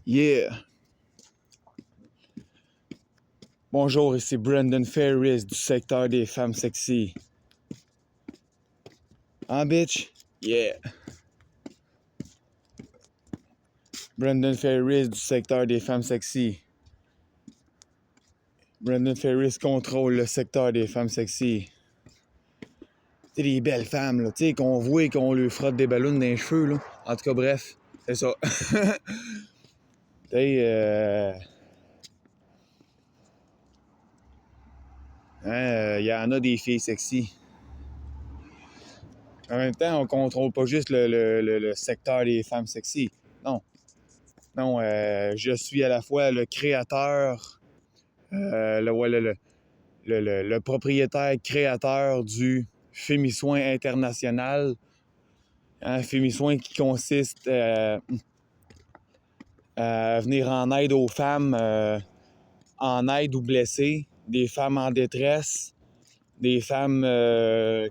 Yeah! Bonjour, ici Brandon Ferris du secteur des femmes sexy. Hein, bitch? Yeah! Brandon Ferris du secteur des femmes sexy. Brandon Ferris contrôle le secteur des femmes sexy. Tu sais, des belles femmes, là, tu sais, qu'on voit et qu'on lui frotte des ballons dans les cheveux, là. En tout cas, bref, c'est ça. Tu sais, il y en a des filles sexy. En même temps, on contrôle pas juste le secteur des femmes sexy. Non. Non, je suis à la fois le créateur, le propriétaire créateur du Fémisoin International. Un Fémisoin qui consiste à venir en aide aux femmes en aide ou blessées, des femmes en détresse, des femmes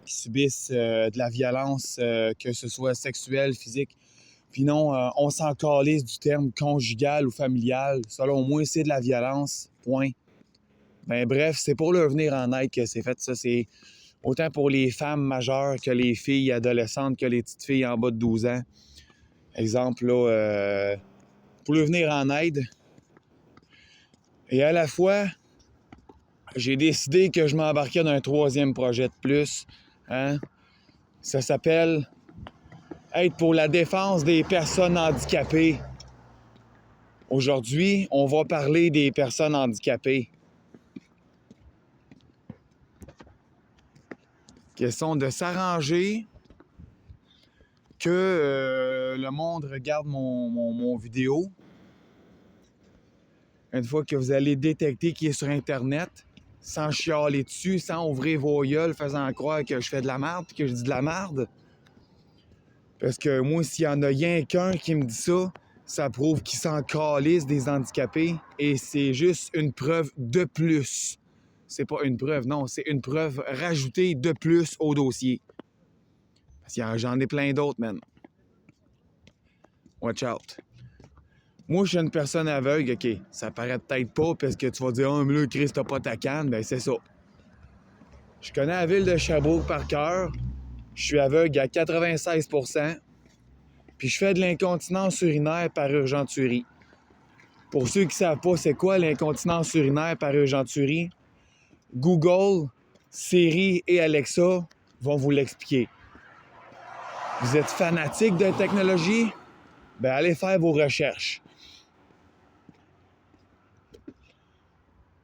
qui subissent de la violence, que ce soit sexuelle, physique. Puis non, on s'en calisse du terme conjugal ou familial. Selon moi, c'est de la violence. Point. Ben bref, c'est pour leur venir en aide que c'est fait ça. C'est autant pour les femmes majeures que les filles adolescentes, que les petites filles en bas de 12 ans. Exemple, là, pour leur venir en aide. Et à la fois, j'ai décidé que je m'embarquais dans un troisième projet de plus. Hein? Ça s'appelle être pour la défense des personnes handicapées. Aujourd'hui, on va parler des personnes handicapées. Question de s'arranger que le monde regarde mon vidéo. Une fois que vous allez détecter qu'il est sur Internet, sans chialer dessus, sans ouvrir vos gueules, faisant croire que je fais de la merde et que je dis de la merde. Parce que moi, s'il y en a rien qu'un qui me dit ça, ça prouve qu'il s'en calisse des handicapés et c'est juste une preuve de plus. C'est pas une preuve, non, c'est une preuve rajoutée de plus au dossier. Parce que j'en ai plein d'autres, man. Watch out. Moi, je suis une personne aveugle, OK. Ça paraît peut-être pas parce que tu vas dire « Oh, mais là, Chris, t'as pas ta canne. » Ben, c'est ça. Je connais la ville de Sherbrooke par cœur. Je suis aveugle à 96%. Puis je fais de l'incontinence urinaire par urgenturie. Pour ceux qui ne savent pas c'est quoi l'incontinence urinaire par urgenturie, Google, Siri et Alexa vont vous l'expliquer. Vous êtes fanatique de technologie? Ben allez faire vos recherches.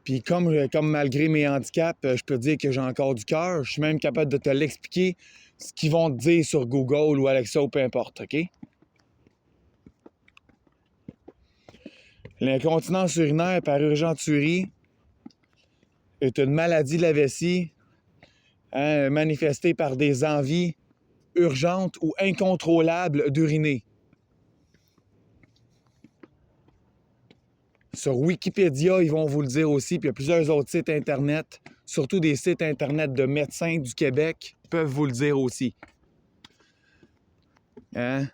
Puis comme malgré mes handicaps, je peux te dire que j'ai encore du cœur. Je suis même capable de te l'expliquer, ce qu'ils vont te dire sur Google ou Alexa ou peu importe, OK? L'incontinence urinaire par urgenturie est une maladie de la vessie manifestée par des envies urgentes ou incontrôlables d'uriner. Sur Wikipédia, ils vont vous le dire aussi, puis il y a plusieurs autres sites Internet, surtout des sites Internet de médecins du Québec, peuvent vous le dire aussi. Hein?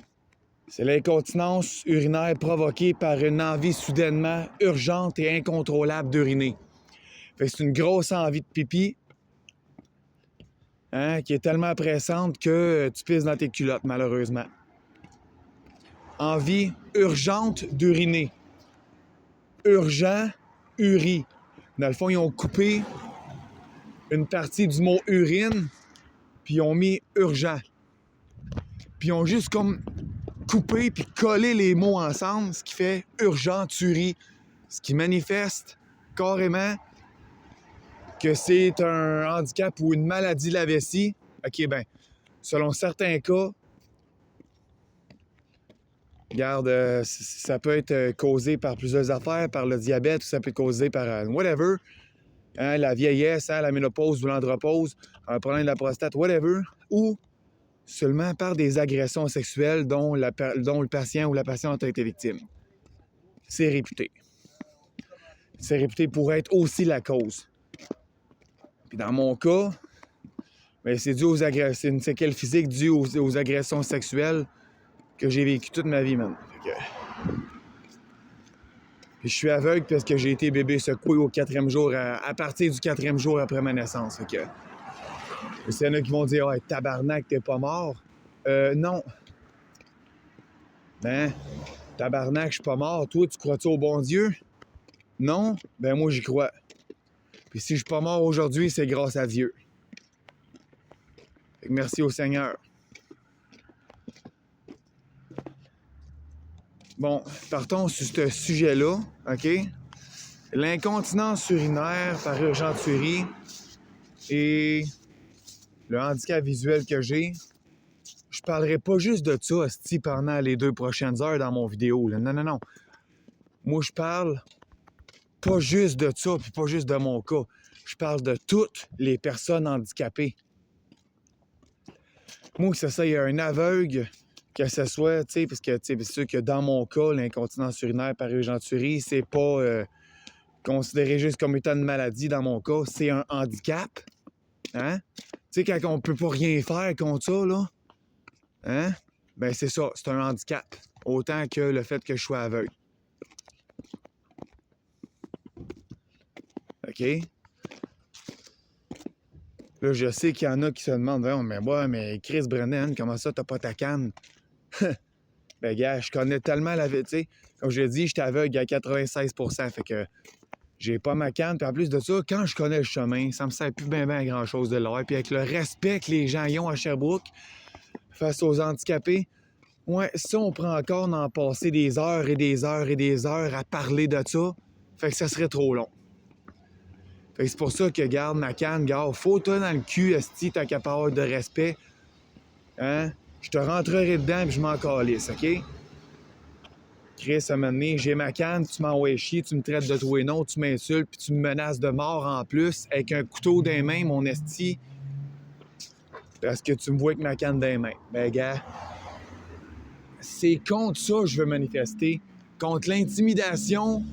C'est l'incontinence urinaire provoquée par une envie soudainement urgente et incontrôlable d'uriner. Fait que c'est une grosse envie de pipi, hein, qui est tellement pressante que tu pisses dans tes culottes, malheureusement. Envie urgente d'uriner. Urgent, uri. Dans le fond, ils ont coupé une partie du mot urine, puis ils ont mis urgent. Puis ils ont juste comme coupé puis collé les mots ensemble, ce qui fait urgenturie, ce qui manifeste carrément que c'est un handicap ou une maladie de la vessie. OK, ben, selon certains cas, regarde, ça peut être causé par plusieurs affaires, par le diabète, ou ça peut être causé par whatever, hein, la vieillesse, hein, la ménopause ou l'andropause, un problème de la prostate, whatever, ou seulement par des agressions sexuelles dont le patient ou la patiente a été victime. C'est réputé. C'est réputé pour être aussi la cause. Puis dans mon cas, bien, c'est dû c'est une séquelle physique due aux agressions sexuelles que j'ai vécues toute ma vie, man. Puis je suis aveugle parce que j'ai été bébé secoué au 4e jour, à partir du 4e jour après ma naissance. Fait que... s'il y en a qui vont dire « Ouais, tabarnak, t'es pas mort. » Non. Ben, tabarnak, je suis pas mort. Toi, tu crois-tu au bon Dieu? Non? Ben moi, j'y crois. Puis si je suis pas mort aujourd'hui, c'est grâce à Dieu. Fait que merci au Seigneur. Bon, partons sur ce sujet-là, OK? L'incontinence urinaire par urgenturie et le handicap visuel que j'ai. Je parlerai pas juste de ça, asti, pendant les 2 prochaines heures dans mon vidéo. Là. Non, non, non. Moi, je parle pas juste de ça, puis pas juste de mon cas. Je parle de toutes les personnes handicapées. Moi, que ça, il y a un aveugle, que ce soit, tu sais, parce que, tu sais, c'est sûr que dans mon cas, l'incontinence urinaire par urgenturie, c'est pas considéré juste comme étant une maladie dans mon cas, c'est un handicap. Hein? Tu sais, quand on peut pas rien faire contre ça, là, hein? Ben, c'est ça, c'est un handicap. Autant que le fait que je sois aveugle. OK? Là, je sais qu'il y en a qui se demandent, mais Chris Brennan, comment ça, t'as pas ta canne? Ben, gars, je connais tellement la vie, tu sais. Comme je l'ai dit, j'étais aveugle à 96%, fait que j'ai pas ma canne. Puis en plus de ça, quand je connais le chemin, ça me sert plus bien à grand-chose de l'heure. Puis avec le respect que les gens y ont à Sherbrooke face aux handicapés, ouais, ça, on prend encore d'en passer des heures et des heures et des heures à parler de ça. Fait que ça serait trop long. Fait que c'est pour ça que, garde ma canne, garde, faut toi dans le cul, esti, t'as capable de respect. Hein? Je te rentrerai dedans puis je m'en calisse, OK? Chris, à un moment donné, j'ai ma canne, tu m'envoies chier, tu me traites de tout et non, tu m'insultes puis tu me menaces de mort en plus avec un couteau dans les mains, mon esti. Parce que tu me vois avec ma canne dans les mains. Ben, gars, c'est contre ça que je veux manifester. Contre l'intimidation,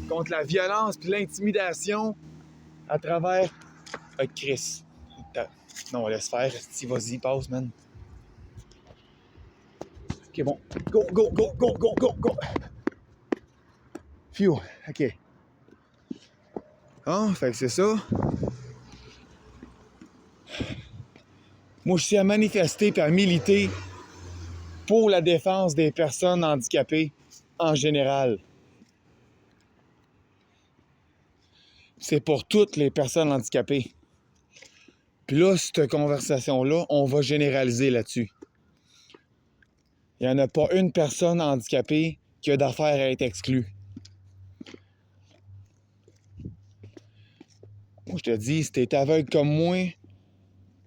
contre la violence puis l'intimidation à travers... Chris. Non, laisse faire. Si, vas-y, passe, man. OK, bon. Go, go, go, go, go, go, go. Phew, OK. Ah, fait que c'est ça. Moi, je suis à manifester et à militer pour la défense des personnes handicapées en général. C'est pour toutes les personnes handicapées. Puis là, cette conversation-là, on va généraliser là-dessus. Il n'y en a pas une personne handicapée qui a d'affaires à être exclue. Moi, je te dis, si t'es aveugle comme moi,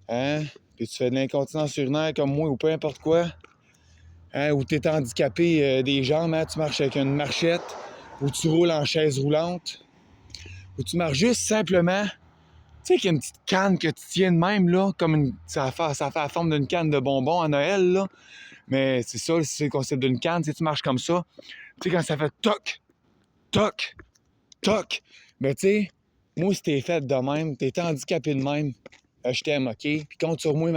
hein, puis tu fais de l'incontinence urinaire comme moi ou peu importe quoi, hein, ou t'es handicapé des jambes, hein, tu marches avec une marchette, ou tu roules en chaise roulante, ou tu marches juste simplement, tu sais qu'il y a une petite canne que tu tiens de même, là, comme une, ça fait la forme d'une canne de bonbons à Noël, là. Mais c'est ça, c'est le concept d'une canne, tu sais, tu marches comme ça. Tu sais, quand ça fait toc, toc, toc, ben tu sais, moi, si t'es fait de même, t'es handicapé de même, je t'aime, OK? Puis compte sur moi,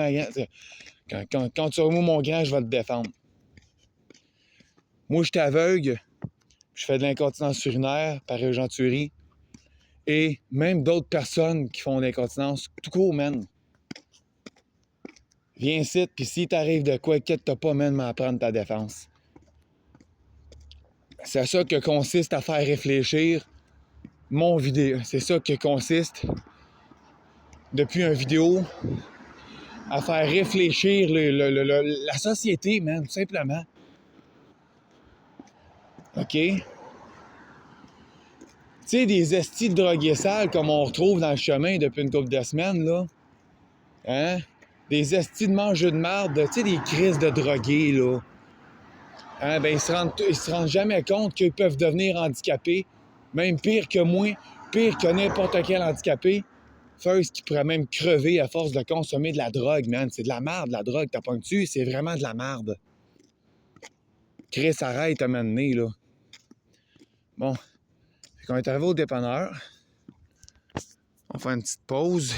quand tu remous mon grand, je vais te défendre. Moi, je suis aveugle, je fais de l'incontinence urinaire par urgenturie, et même d'autres personnes qui font de l'incontinence, tout court, man. Viens ici, puis si t'arrive de quoi, inquiète-toi pas, man, m'en prendre ta défense. C'est à ça que consiste à faire réfléchir mon vidéo. C'est ça que consiste, depuis une vidéo, à faire réfléchir la société, man, tout simplement. OK? Tu sais, des estis de drogués sales comme on retrouve dans le chemin depuis une couple de semaines, là. Hein? Des estis de mangeux de marde, tu sais, des crises de drogués, là. Hein? Ben, ils se rendent jamais compte qu'ils peuvent devenir handicapés. Même pire que moi, pire que n'importe quel handicapé. First, qui pourrait même crever à force de consommer de la drogue, man. C'est de la merde, la drogue. T'as pas dessus, c'est vraiment de la merde. Chris, arrête à m'amener, là. Bon. Fait qu'on est arrivé au dépanneur. On va faire une petite pause.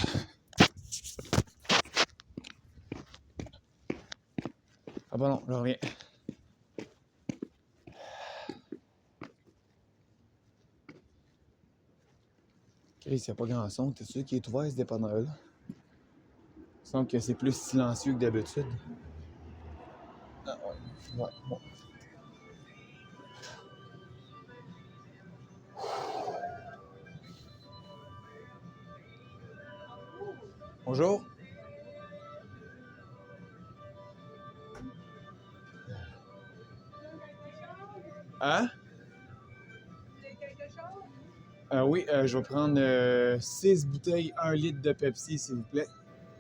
Ah bon, non, je reviens. Chris, il n'y a pas grand son. T'es sûr qu'il est ouvert ce dépanneur-là? Il semble que c'est plus silencieux que d'habitude. Ah ouais. Ouais, bon. Bonjour. Hein? Oui, je vais prendre 6 bouteilles 1 litre de Pepsi, s'il vous plaît.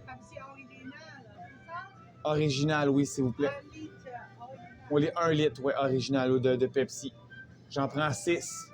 Pepsi original, c'est ça? Original, oui, s'il vous plaît. 1 litre original. Oui, 1 litre, oui, original de Pepsi. J'en prends 6.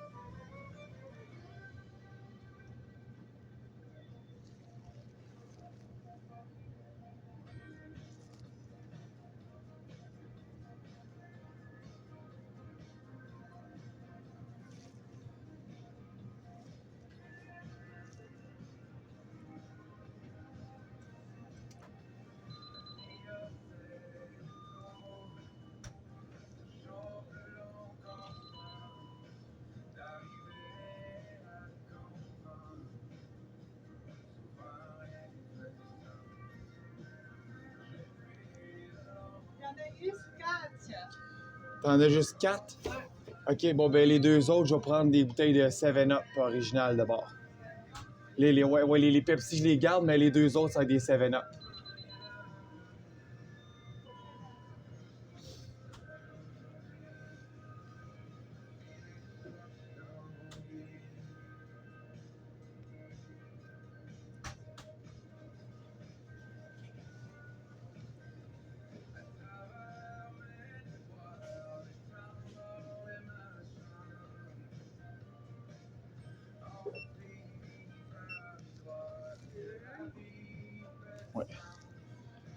Il y en a juste 4. T'en as juste 4? OK, bon, ben les 2 autres, je vais prendre des bouteilles de 7-Up original d'abord. Les Pepsi, je les garde, mais les 2 autres, c'est des 7-Up. Ouais.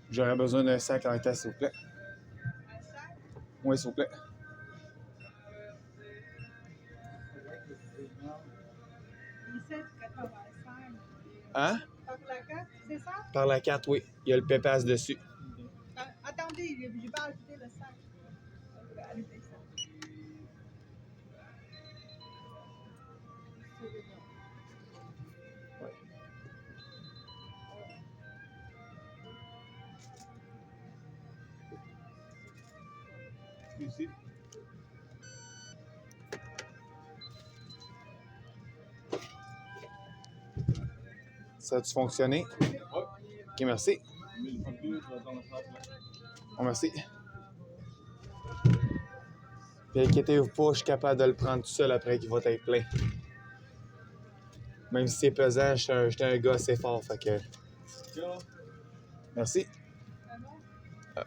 J'aurais besoin d'un sac en tête, s'il vous plaît. Un sac? Oui, s'il vous plaît. 17,85. Hein? Par la carte, c'est ça? Par la carte, oui. Il y a le pépasse dessus. Attendez, je vais ajouter le sac. Je vais ajouter ça. Ouais. Ici. Ça a-tu fonctionné? Oui. OK, merci. Oh, merci. Puis inquiétez-vous pas, je suis capable de le prendre tout seul après qu'il va être plein. Même si c'est pesant, je suis un gars assez fort, fait que... Merci.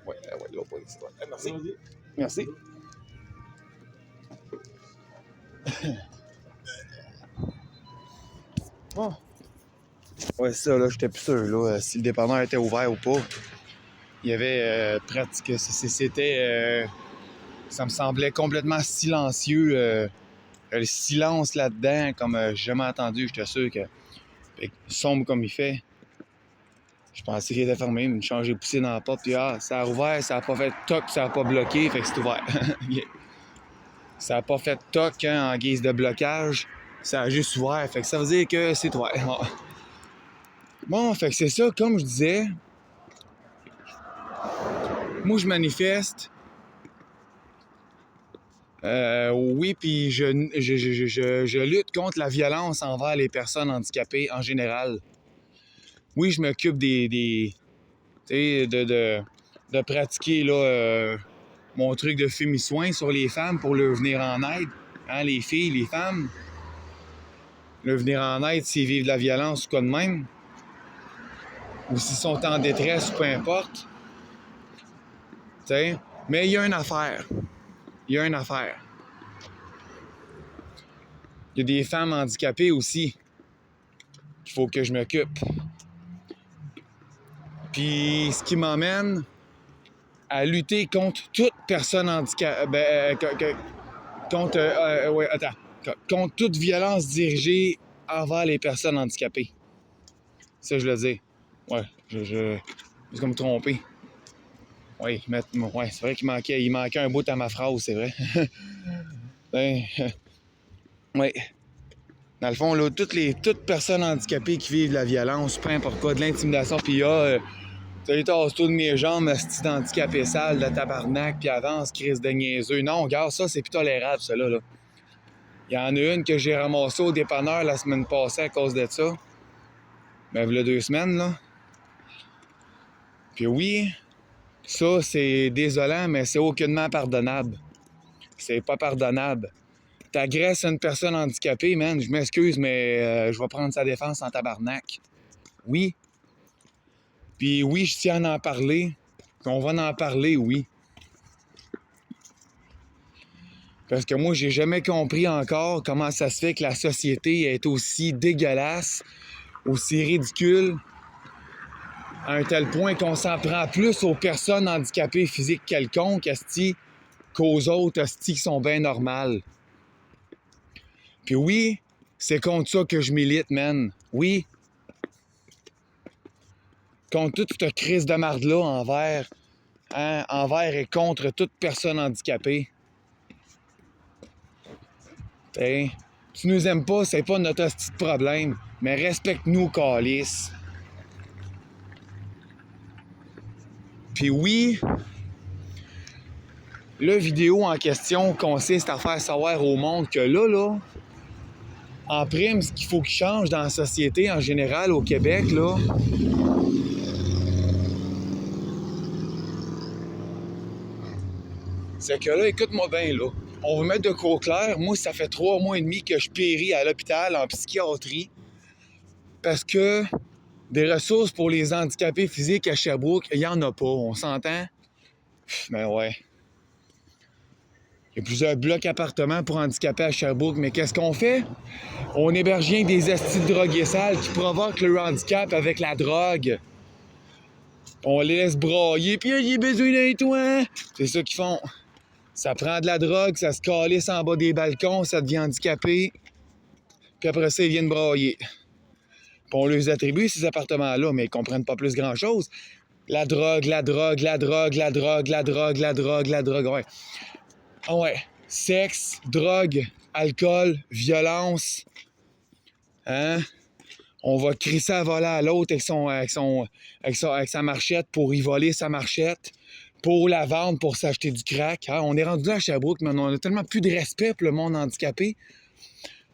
Ouais, l'autre, oui, c'est bon. Merci. Merci. Bon. Ouais, ça, là, j'étais plus sûr, là, si le dépanneur était ouvert ou pas. Il y avait pratique... C'était... ça me semblait complètement silencieux. Le silence là-dedans, comme j'ai jamais entendu, j'étais sûr que... sombre comme il fait. Je pensais qu'il était fermé, mais j'ai poussé dans la porte, puis ça a ouvert, ça a pas fait toc, ça a pas bloqué, fait que c'est ouvert. Ça a pas fait toc en guise de blocage, ça a juste ouvert, fait que ça veut dire que c'est ouvert. Bon, fait que c'est ça, comme je disais, moi je manifeste, oui, puis je lutte contre la violence envers les personnes handicapées en général. Oui, je m'occupe tu sais, de pratiquer là, mon truc de fémi-soin sur les femmes pour leur venir en aide. Hein, les filles, les femmes. Leur venir en aide s'ils vivent de la violence ou quoi de même. Ou s'ils sont en détresse ou peu importe. T'sais? Mais il y a une affaire. Il y a une affaire. Il y a des femmes handicapées aussi qu'il faut que je m'occupe. Puis ce qui m'emmène à lutter contre toute personne handicapée. Contre toute violence dirigée envers les personnes handicapées. Ça, je le dis. Ouais, je vais me tromper. Oui, ouais, c'est vrai qu'il manquait un bout à ma phrase, c'est vrai. Ben, ouais. Dans le fond, là, toutes personnes handicapées qui vivent de la violence, peu importe quoi, de l'intimidation, puis t'as tasse-toi de mes jambes, asti d'handicapé sale, de tabarnak, puis avance, crise de niaiseux. Non, regarde, ça, c'est plus tolérable, ça, là. Il y en a une que j'ai ramassée au dépanneur la semaine passée à cause de ça. Ben, il y a 2 semaines, là. Puis oui, ça, c'est désolant, mais c'est aucunement pardonnable. C'est pas pardonnable. T'agresses une personne handicapée, man, je m'excuse, mais je vais prendre sa défense en tabarnak. Oui. Puis oui, je tiens à en parler. On va en parler, oui. Parce que moi, j'ai jamais compris encore comment ça se fait que la société est aussi dégueulasse, aussi ridicule, à un tel point qu'on s'en prend plus aux personnes handicapées physiques quelconques, asti, qu'aux autres, asti, qui sont bien normales. Puis oui, c'est contre ça que je milite, man. Oui. Contre toute cette crise de marde-là envers et contre toute personne handicapée. T'sais, tu nous aimes pas, c'est pas notre hostie de problème, mais respecte-nous, câlisse. Puis oui, la vidéo en question consiste à faire savoir au monde que là, en prime, ce qu'il faut qu'il change dans la société en général au Québec, là, c'est que là, écoute-moi bien, là. On va mettre de quoi clair. Moi, ça fait 3 mois et demi que je péris à l'hôpital en psychiatrie parce que des ressources pour les handicapés physiques à Sherbrooke, il n'y en a pas. On s'entend? Ben ouais. Il y a plusieurs blocs appartements pour handicapés à Sherbrooke, mais qu'est-ce qu'on fait? On héberge bien des estis de drogués sales qui provoquent le handicap avec la drogue. On les laisse brailler, puis il est besoin d'un toit. C'est ça qu'ils font. Ça prend de la drogue, ça se calisse en bas des balcons, ça devient handicapé. Puis après ça, ils viennent brailler. Puis on leur attribue ces appartements-là, mais ils comprennent pas plus grand-chose. La drogue, la drogue, la drogue, la drogue, la drogue, la drogue, la drogue, ouais. Ah ouais. Sexe, drogue, alcool, violence. Hein? On va crisser à voler à l'autre avec sa marchette pour y voler sa marchette, pour la vendre, pour s'acheter du crack. Hein? On est rendu là à Sherbrooke, mais on a tellement plus de respect pour le monde handicapé.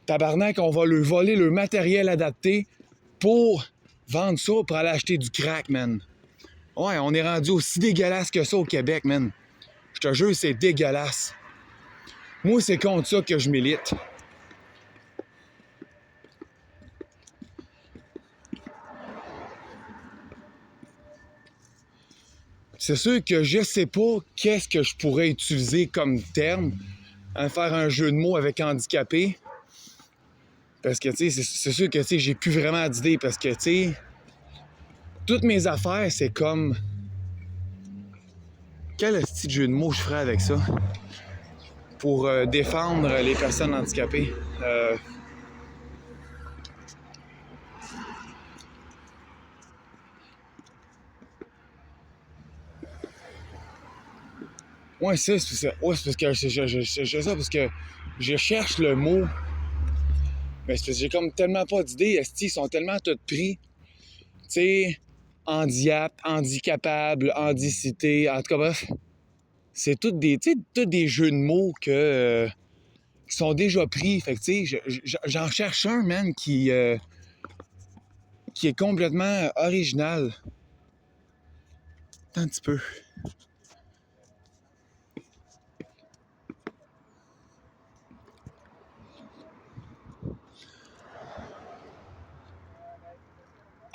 Tabarnak, on va leur voler leur matériel adapté pour vendre ça, pour aller acheter du crack, man. Ouais, on est rendu aussi dégueulasse que ça au Québec, man. Je te jure, c'est dégueulasse. Moi, c'est contre ça que je milite. C'est sûr que je sais pas qu'est-ce que je pourrais utiliser comme terme à faire un jeu de mots avec handicapé. Parce que, tu sais, c'est sûr que, tu sais, j'ai plus vraiment d'idées parce que, tu sais, toutes mes affaires, c'est comme... Quel petit jeu de mots je ferais avec ça pour défendre les personnes handicapées? Ouais, c'est ça. Ouais, c'est parce que je ça parce que je cherche le mot. Mais c'est parce que j'ai comme tellement pas d'idées. Esti, ils sont tellement tous pris. Tu sais, handicapable, handicité, en tout cas, bref. C'est tous des jeux de mots qui sont déjà pris. Fait que, tu sais, j'en cherche un, man, qui est complètement original. Attends un petit peu.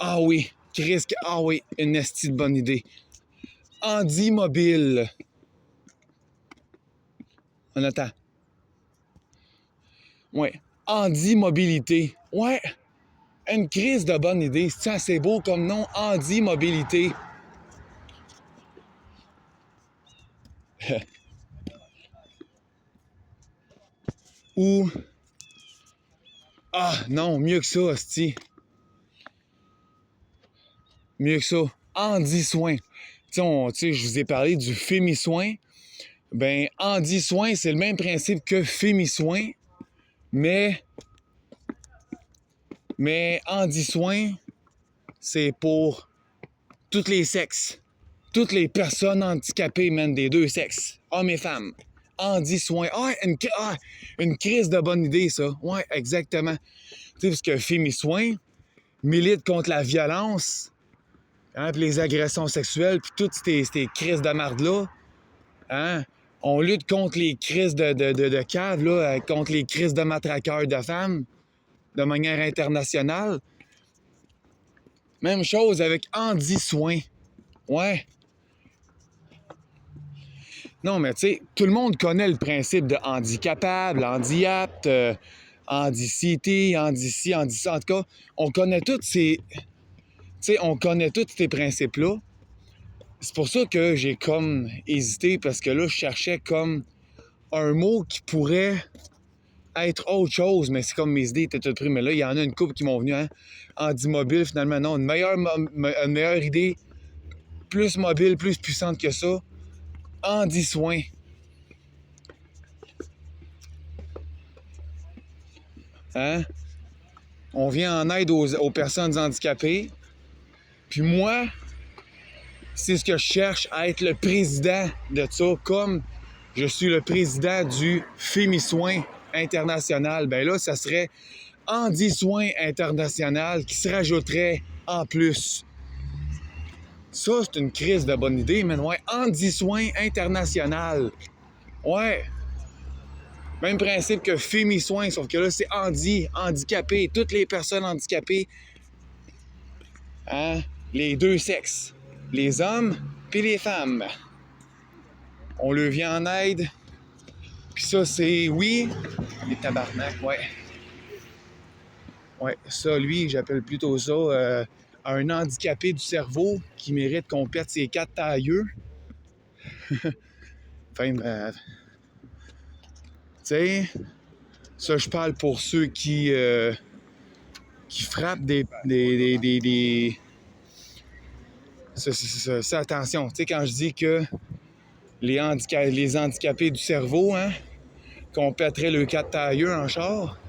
Ah oui, Chris, ah oui, une esti de bonne idée. Handimobile. On attend. Ouais. Handimobilité. Ouais. Une crise de bonne idée. C'est assez beau comme nom. Handimobilité. Ou... Ah, non, mieux que ça, hostie. Mieux que ça. Handi-soin. Tu sais, je vous ai parlé du Fémi-soin. Ben, Handi-soin, c'est le même principe que Fémi-soin, mais Mais Andy Soin, c'est pour tous les sexes. Toutes les personnes handicapées, man, des deux sexes, hommes et femmes. Andy Soin. Une crise de bonne idée, ça. Ouais, exactement. Tu sais, parce que Fimi Soin milite contre la violence, hein, puis les agressions sexuelles, puis toutes ces crises de marde-là. Hein? On lutte contre les crises de cave, là, contre les crises de matraqueurs de femmes, de manière internationale. Même chose avec Andy Soin. Ouais. Non, mais tu sais, tout le monde connaît le principe de handicapable, handiapte, handicité, handici, handici. En tout cas, on connaît tous ces... Tu sais, on connaît tous ces principes-là. C'est pour ça que j'ai comme hésité, parce que là, je cherchais comme un mot qui pourrait être autre chose, mais c'est comme mes idées étaient toutes prises. Mais là, il y en a une couple qui m'ont venu, hein. Handimobile, finalement, non. Une meilleure idée, plus mobile, plus puissante que ça. Andy Soin. Hein? On vient en aide aux personnes handicapées. Puis moi, c'est ce que je cherche, à être le président de ça, comme je suis le président du Fimi Soin International. Ben là, ça serait Andy Soin International qui se rajouterait en plus. Ça, c'est une crise de bonne idée, mais ouais, Andy Soin International. Ouais. Même principe que Fimi Soin, sauf que là, c'est Andy, handicapé, toutes les personnes handicapées. Hein? Les deux sexes. Les hommes puis les femmes. On leur vient en aide. Puis ça, c'est, oui, les tabarnak, ouais. Ouais, ça, lui, j'appelle plutôt ça un handicapé du cerveau qui mérite qu'on pète ses 4 tailleux. Enfin, tu sais, ça, je parle pour ceux qui frappent Ça, attention, tu sais, quand je dis que les handicapés du cerveau, hein, qu'on pèterait le 4 tailleux en char,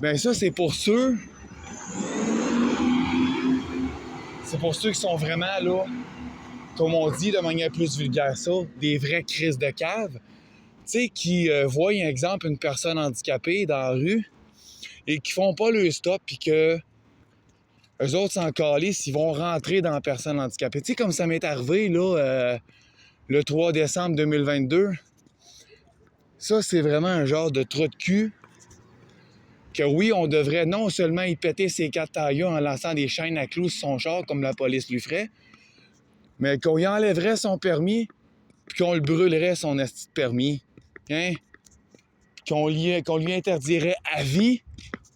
ben ça, c'est pour ceux... C'est pour ceux qui sont vraiment, là, comme on dit de manière plus vulgaire ça, des vraies crises de cave. Tu sais, qui voient, un exemple, une personne handicapée dans la rue et qui font pas le stop puis que eux autres s'en calissent, ils vont rentrer dans la personne handicapée. Tu sais, comme ça m'est arrivé, là, le 3 décembre 2022. Ça, c'est vraiment un genre de trou de cul que oui, on devrait non seulement y péter ses 4 taillots en lançant des chaînes à clous sur son char comme la police lui ferait, mais qu'on y enlèverait son permis puis qu'on le brûlerait son esti de permis. Hein? Qu'on lui interdirait à vie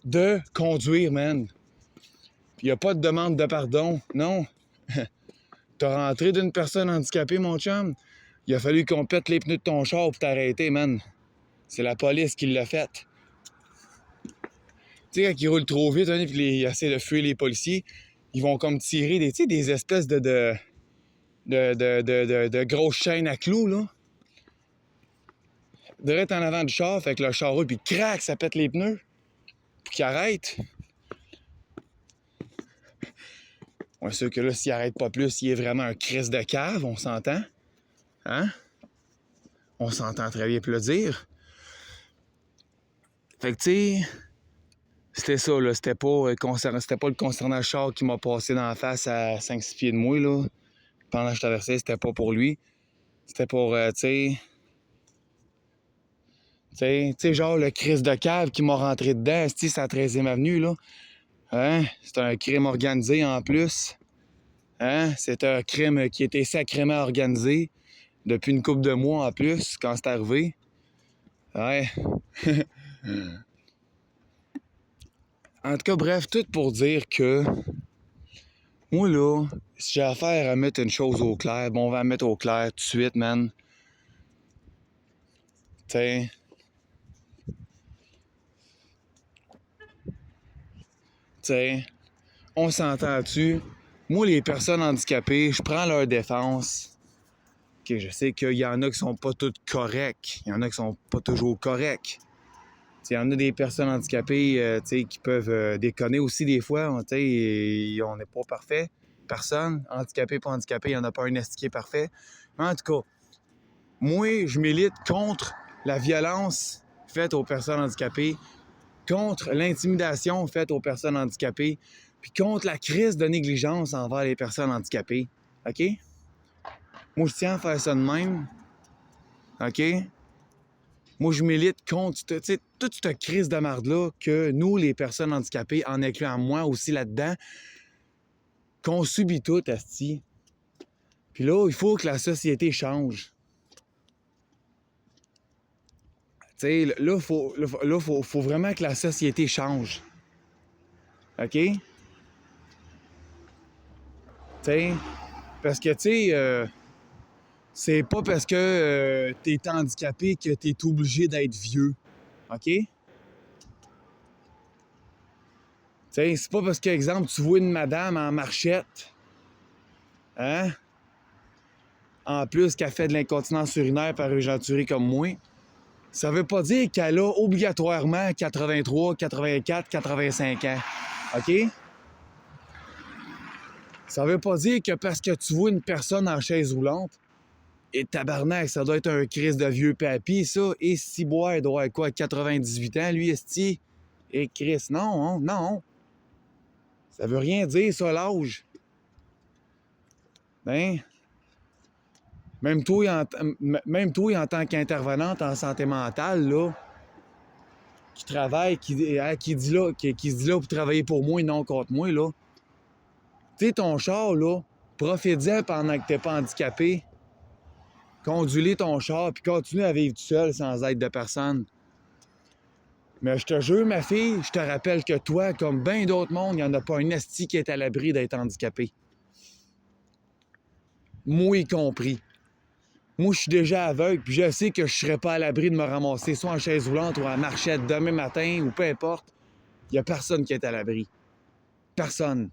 de conduire, man. Puis il n'y a pas de demande de pardon. Non. T'as rentré d'une personne handicapée, mon chum. Il a fallu qu'on pète les pneus de ton char pour t'arrêter, man. C'est la police qui l'a fait. Tu sais, quand ils roulent trop vite, hein, puis ils essaient de fuir les policiers, ils vont comme tirer des espèces de grosses chaînes à clous, là. Direct en avant du char, fait que le char roule, puis crac, ça pète les pneus. Puis qu'il arrête. On est sûr que là, s'il arrête pas plus, il est vraiment un crisse de cave, on s'entend. Hein? On s'entend très bien pour le dire. Fait que, tu sais, c'était ça, là. C'était pas le concernant le char qui m'a passé dans la face à 5-6 pieds de moi, là. Pendant que je traversais, c'était pas pour lui. C'était pour, tu sais, genre le crisse de cave qui m'a rentré dedans, c'est à 13e avenue, là. Hein? C'est un crime organisé en plus. Hein? C'est un crime qui était sacrément organisé depuis une couple de mois en plus, quand c'est arrivé. Ouais. En tout cas, bref, tout pour dire que moi, là, si j'ai affaire à mettre une chose au clair, bon, on va la mettre au clair tout de suite, man. T'sais. T'sais, on s'entend là-dessus. Moi, les personnes handicapées, je prends leur défense. Okay, je sais qu'il y en a qui sont pas toutes corrects. Il y en a qui sont pas toujours corrects. Il y en a des personnes handicapées qui peuvent déconner aussi des fois. On n'est pas parfait. Personne, handicapé, pas handicapé, il n'y en a pas un esti qui est parfait. Mais en tout cas, moi, je milite contre la violence faite aux personnes handicapées, contre l'intimidation faite aux personnes handicapées, puis contre la crise de négligence envers les personnes handicapées. OK? Moi, je tiens à faire ça de même. OK? Moi, je milite contre toute cette crise de marde-là que nous, les personnes handicapées, en incluant moi aussi là-dedans, qu'on subit tout, asti. Puis là, il faut que la société change. Tu sais, là, faut vraiment que la société change. OK? Tu sais, parce que, tu sais, c'est pas parce que t'es handicapé que t'es obligé d'être vieux. OK? Tu sais, c'est pas parce que, exemple, tu vois une madame en marchette, hein? En plus qu'elle fait de l'incontinence urinaire par urgenturie comme moi, ça veut pas dire qu'elle a obligatoirement 83, 84, 85 ans. OK? Ça veut pas dire que parce que tu vois une personne en chaise roulante, et tabarnak, ça doit être un crise de vieux papy, ça. Et si boire, il doit avoir quoi, 98 ans, lui, esti? Et Chris, non, hein, non. Ça veut rien dire, ça, l'âge. Ben, même toi, en tant qu'intervenante en santé mentale, là, qui travaille, qui se dit là pour travailler pour moi et non contre moi, là. Tu sais, ton char, là, profite-en pendant que t'es pas handicapé. Conduis ton char, puis continue à vivre tout seul sans aide de personne. Mais je te jure, ma fille, je te rappelle que toi, comme bien d'autres mondes, il n'y en a pas un esti qui est à l'abri d'être handicapé. Moi y compris. Moi, je suis déjà aveugle, puis je sais que je serais pas à l'abri de me ramasser soit en chaise roulante ou en marchette demain matin, ou peu importe. Il n'y a personne qui est à l'abri. Personne.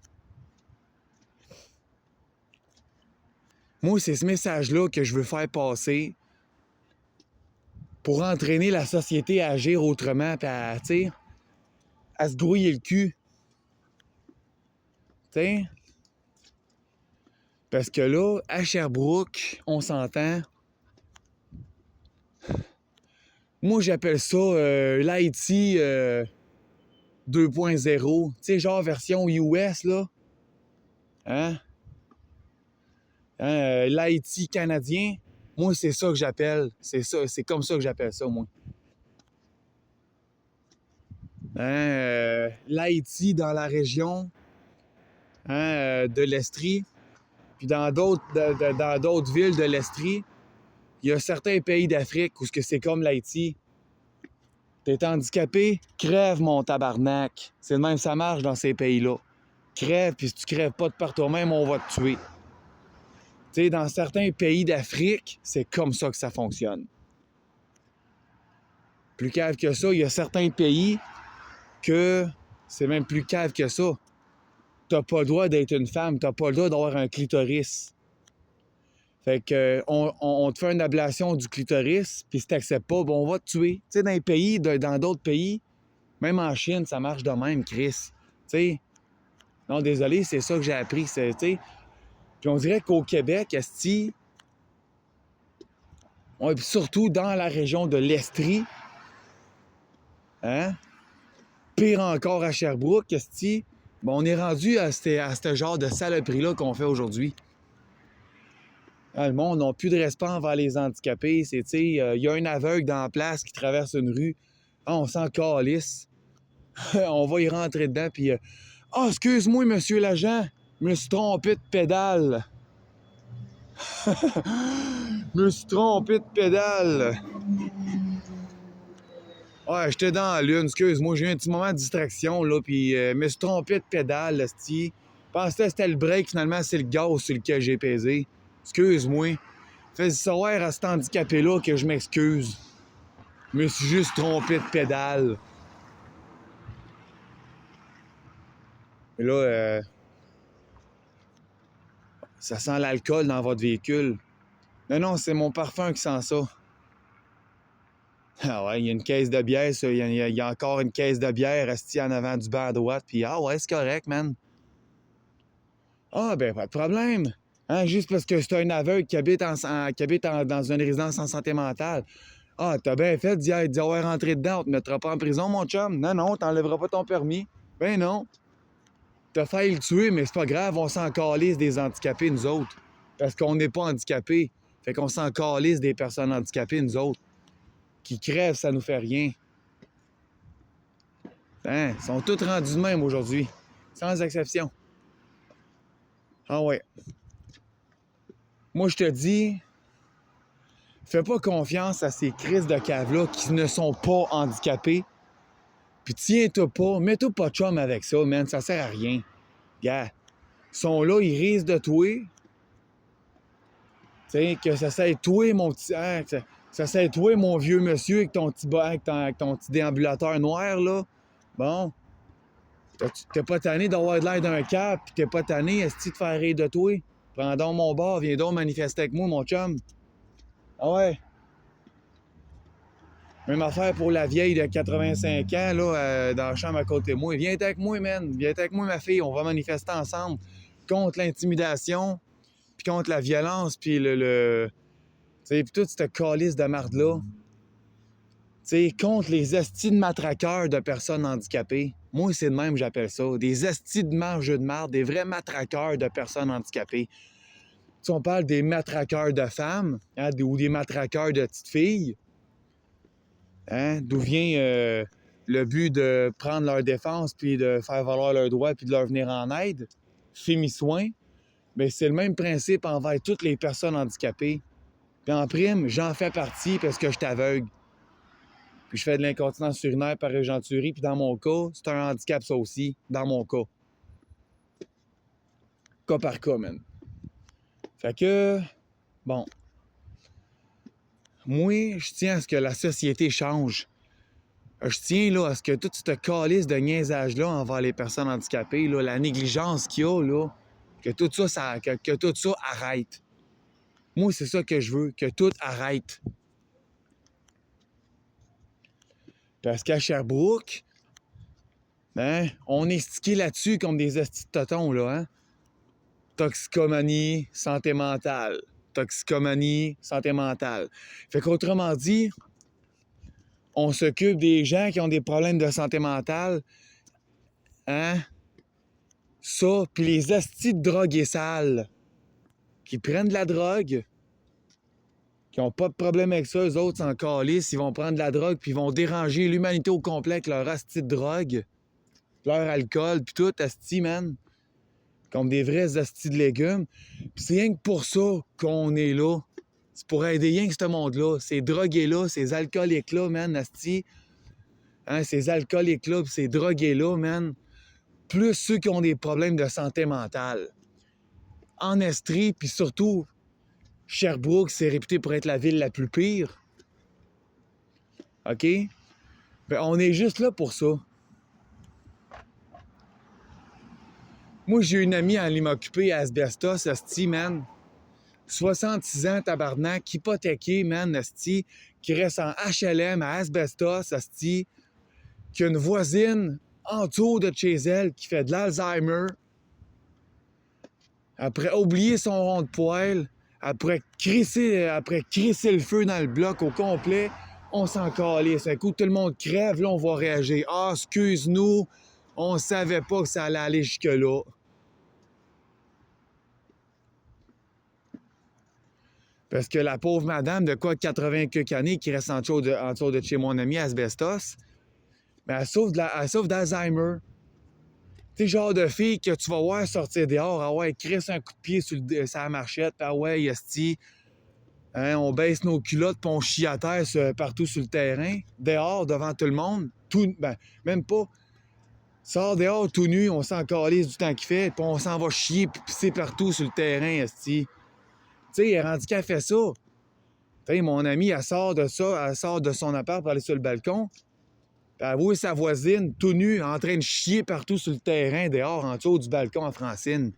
Moi, c'est ce message-là que je veux faire passer pour entraîner la société à agir autrement, puis à se grouiller le cul. T'sais? Parce que là, à Sherbrooke, on s'entend. Moi, j'appelle ça l'Haïti 2.0. Tu sais, genre version US, là. Hein? L'Haïti canadien. Moi, c'est ça que j'appelle. C'est ça, c'est comme ça que j'appelle ça, moi. L'Haïti dans la région de l'Estrie. Puis dans d'autres villes de l'Estrie, il y a certains pays d'Afrique où c'est comme l'Haïti. T'es handicapé, crève mon tabarnak. C'est de même ça marche dans ces pays-là. Crève, puis si tu crèves pas de par toi-même, on va te tuer. Tu sais, dans certains pays d'Afrique, c'est comme ça que ça fonctionne. Plus cave que ça, il y a certains pays que c'est même plus cave que ça. T'as pas le droit d'être une femme, t'as pas le droit d'avoir un clitoris. Fait que on te fait une ablation du clitoris, puis si t'acceptes pas, bon, on va te tuer. Tu sais, dans d'autres pays, même en Chine, ça marche de même, Chris. Tu sais, non, désolé, c'est ça que j'ai appris, tu sais. Puis on dirait qu'au Québec, esti, surtout dans la région de l'Estrie, hein, pire encore à Sherbrooke, esti, on est rendu à ce genre de saloperie-là qu'on fait aujourd'hui. Le monde n'a plus de respect envers les handicapés. Il y a un aveugle dans la place qui traverse une rue. On s'en calisse. On va y rentrer dedans, puis... excuse-moi, monsieur l'agent, je me suis trompé de pédale. Je me suis trompé de pédale. Ouais, j'étais dans la lune, excuse-moi, j'ai eu un petit moment de distraction, là, puis je me suis trompé de pédale, esti. Je pensais que c'était le break, finalement, c'est le gaz sur lequel j'ai pesé. Excuse-moi. Fais savoir à cet handicapé-là que je m'excuse. Je me suis juste trompé de pédale. Et là, ça sent l'alcool dans votre véhicule. Non, c'est mon parfum qui sent ça. Ah ouais, il y a une caisse de bière, ça. Il y a encore une caisse de bière restée en avant du banc à droite. Puis, ah ouais, c'est correct, man. Ah, ben, pas de problème. Hein, juste parce que c'est un aveugle qui habite, dans une résidence en santé mentale. Ah, t'as bien fait d'y avoir rentré dedans. On te mettra pas en prison, mon chum. Non, non, t'enlèveras pas ton permis. Ben non. T'as failli le tuer, mais c'est pas grave, on s'en calisse des handicapés, nous autres. Parce qu'on n'est pas handicapés. Fait qu'on s'en calisse des personnes handicapées, nous autres. Qui crèvent, ça nous fait rien. Hein? Ils sont tous rendus de même aujourd'hui. Sans exception. Ah ouais. Moi, je te dis, fais pas confiance à ces crises de cave-là qui ne sont pas handicapés. Puis tiens-toi pas, mets-toi pas de chum avec ça, man. Ça sert à rien. Gars, ils sont là, ils risquent de tuer. Tu sais, que ça s'aide toi, mon petit. Hein, ça s'aide toi, mon vieux monsieur, avec ton petit avec ton petit déambulateur noir, là. Bon. T'es pas tanné d'avoir de l'air d'un cap, pis t'es pas tanné, esti, de faire rire de toi. Prends donc mon bar, viens donc manifester avec moi, mon chum. Ah ouais. Même affaire pour la vieille de 85 ans, là, dans la chambre à côté de moi. Viens avec moi, man. Viens avec moi, ma fille. On va manifester ensemble contre l'intimidation, puis contre la violence, puis tu sais, puis toute cette calice de marde-là. Tu sais, contre les estis de matraqueurs de personnes handicapées. Moi, c'est de même que j'appelle ça. Des estis de jeux de marde, des vrais matraqueurs de personnes handicapées. Si on parle des matraqueurs de femmes, hein, ou des matraqueurs de petites filles, hein, d'où vient le but de prendre leur défense, puis de faire valoir leurs droits, puis de leur venir en aide, fémis-soins, bien, c'est le même principe envers toutes les personnes handicapées. Puis en prime, j'en fais partie parce que je suis aveugle. Puis je fais de l'incontinence urinaire par urgenturie, puis dans mon cas, c'est un handicap ça aussi, dans mon cas. Cas par cas, man. Fait que, bon. Moi, je tiens à ce que la société change. Je tiens là, à ce que toute cette calice de niaisage-là envers les personnes handicapées, là, la négligence qu'il y a, là, que tout ça, que tout ça arrête. Moi, c'est ça que je veux, que tout arrête. Parce qu'à Sherbrooke, hein, on est stické là-dessus comme des estis de totons, là, hein? Toxicomanie, santé mentale. Toxicomanie, santé mentale. Fait qu'autrement dit, on s'occupe des gens qui ont des problèmes de santé mentale, hein? Ça, puis les astis de drogués sales, qui prennent de la drogue, qui n'ont pas de problème avec ça, eux autres s'en calissent, ils vont prendre de la drogue, puis ils vont déranger l'humanité au complet avec leur asti de drogue, leur alcool, puis tout, asti, man. Comme des vrais astis de légumes. Puis c'est rien que pour ça qu'on est là. C'est pour aider rien que ce monde-là. Ces drogués-là, ces alcooliques-là, man, asti. Hein, ces alcooliques-là, puis ces drogués-là, man. Plus ceux qui ont des problèmes de santé mentale. En Estrie, puis surtout, Sherbrooke, c'est réputé pour être la ville la plus pire. OK? Ben, on est juste là pour ça. Moi, j'ai une amie en m'occuper à Asbestos, asti, man. 66 ans, tabarnak, hypothéqué, man, asti, qui reste en HLM à Asbestos, asti, qui a une voisine en dessous de chez elle qui fait de l'Alzheimer. Après oublier son rond de poêle, après crisser le feu dans le bloc au complet, on s'en calisse. Un coup, tout le monde crève, là, on va réagir. Ah, excuse-nous, on savait pas que ça allait aller jusque-là. Parce que la pauvre madame de quoi 80 quelques années qui reste en dessous de chez mon ami Asbestos, ben elle souffre d'Alzheimer. Tu sais, genre de fille que tu vas voir sortir dehors, ah ouais, elle crisse un coup de pied sur la marchette, ah ouais, esti, hein, on baisse nos culottes puis on chie à terre partout sur le terrain, dehors, devant tout le monde, même pas. Sort dehors tout nu, on s'en calisse du temps qu'il fait, puis on s'en va chier puis pisser partout sur le terrain, esti. Tu sais, elle est rendue qu'elle fait ça. Tu sais, mon amie, elle sort de son appart pour aller sur le balcon. Puis elle voit sa voisine, tout nue, en train de chier partout sur le terrain, dehors, en dessous du balcon à Francine.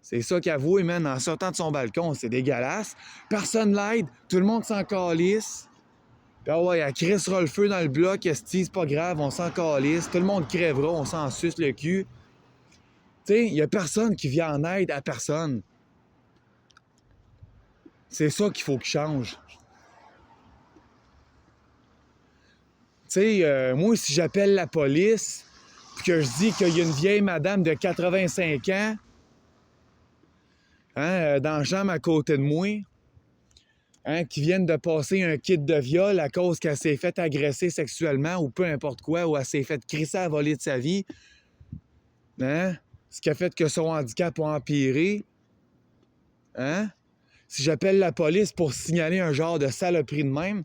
C'est ça qu'elle voit, man, en sortant de son balcon. C'est dégueulasse. Personne l'aide. Tout le monde s'en calisse. Puis ah ouais, elle crissera le feu dans le bloc, esti, c'est pas grave, on s'en calisse. Tout le monde crèvera, on s'en suce le cul. Tu sais, il y a personne qui vient en aide à personne. C'est ça qu'il faut qu'il change. Tu sais, moi, si j'appelle la police, puis que je dis qu'il y a une vieille madame de 85 ans, hein, dans la chambre à côté de moi, hein, qui vient de passer un kit de viol à cause qu'elle s'est fait agresser sexuellement ou peu importe quoi, ou elle s'est fait crisser à voler de sa vie, hein, ce qui a fait que son handicap a empiré, hein, si j'appelle la police pour signaler un genre de saloperie de même,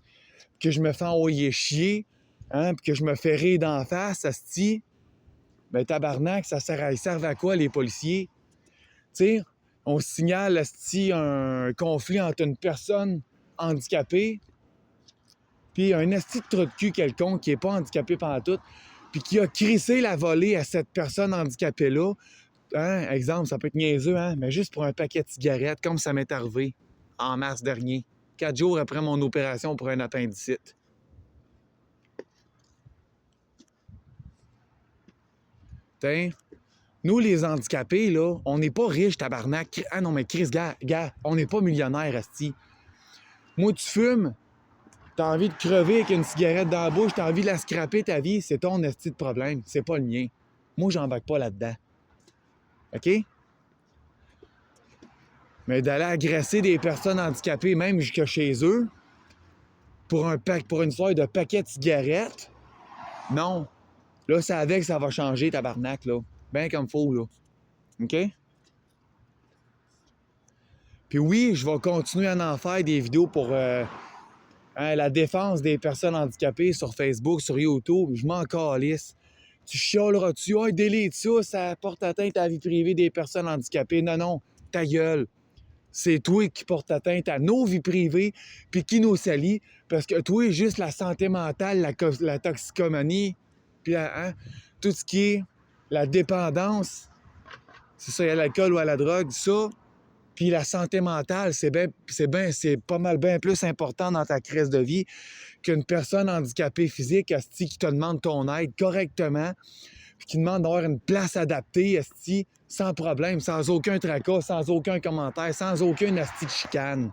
que je me fais envoyer chier, hein, puis que je me fais rire d'en face, asti, ben tabarnak, ils servent à quoi, les policiers? Tu sais, on signale, asti, un conflit entre une personne handicapée puis un asti de trou de cul quelconque qui est pas handicapé pantoute, puis qui a crissé la volée à cette personne handicapée-là. Hein, exemple, ça peut être niaiseux, hein, mais juste pour un paquet de cigarettes, comme ça m'est arrivé en mars dernier, 4 jours après mon opération pour un appendicite. T'sais, nous, les handicapés, là, on n'est pas riches, tabarnak. Ah non, mais Chris, gars, on n'est pas millionnaires, asti. Moi, tu fumes, t'as envie de crever avec une cigarette dans la bouche, t'as envie de la scraper ta vie, c'est ton asti de problème, c'est pas le mien. Moi, j'embarque pas là-dedans. OK? Mais d'aller agresser des personnes handicapées, même jusque chez eux, pour une soirée de paquets de cigarettes, non. Là, c'est avec que ça va changer, tabarnak, là. Ben comme faut, là. OK? Puis oui, je vais continuer à en faire des vidéos pour la défense des personnes handicapées sur Facebook, sur YouTube. Je m'en calisse. Tu chialeras-tu? Ah, délite ça, ça porte atteinte à la vie privée des personnes handicapées. Non, non, ta gueule. C'est toi qui porte atteinte à nos vies privées puis qui nous salit. Parce que toi, juste la santé mentale, la toxicomanie, puis tout ce qui est la dépendance, c'est ça, à l'alcool ou à la drogue, ça, puis la santé mentale, c'est pas mal bien plus important dans ta crise de vie qu'une personne handicapée physique, asti, qui te demande ton aide correctement, puis qui demande d'avoir une place adaptée, asti, sans problème, sans aucun tracas, sans aucun commentaire, sans aucune asti de chicane.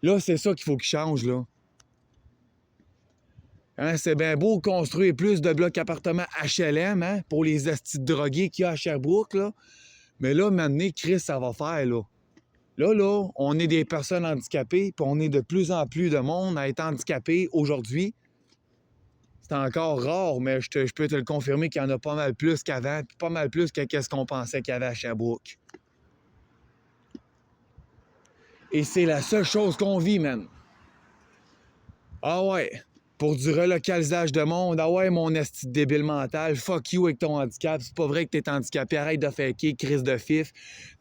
Là, c'est ça qu'il faut qu'il change, là. Hein, c'est bien beau construire plus de blocs appartements HLM, hein, pour les astis de drogués qu'il y a à Sherbrooke, là. Mais là, maintenant, Chris, ça va faire, là. Là, on est des personnes handicapées, puis on est de plus en plus de monde à être handicapé aujourd'hui. C'est encore rare, mais je peux te le confirmer qu'il y en a pas mal plus qu'avant, puis pas mal plus que qu'est-ce qu'on pensait qu'il y avait à Sherbrooke. Et c'est la seule chose qu'on vit, man. Ah ouais, pour du relocalisage de monde, ah ouais, mon esti de débile mental, fuck you avec ton handicap, c'est pas vrai que t'es handicapé, arrête de faker, crise de fif.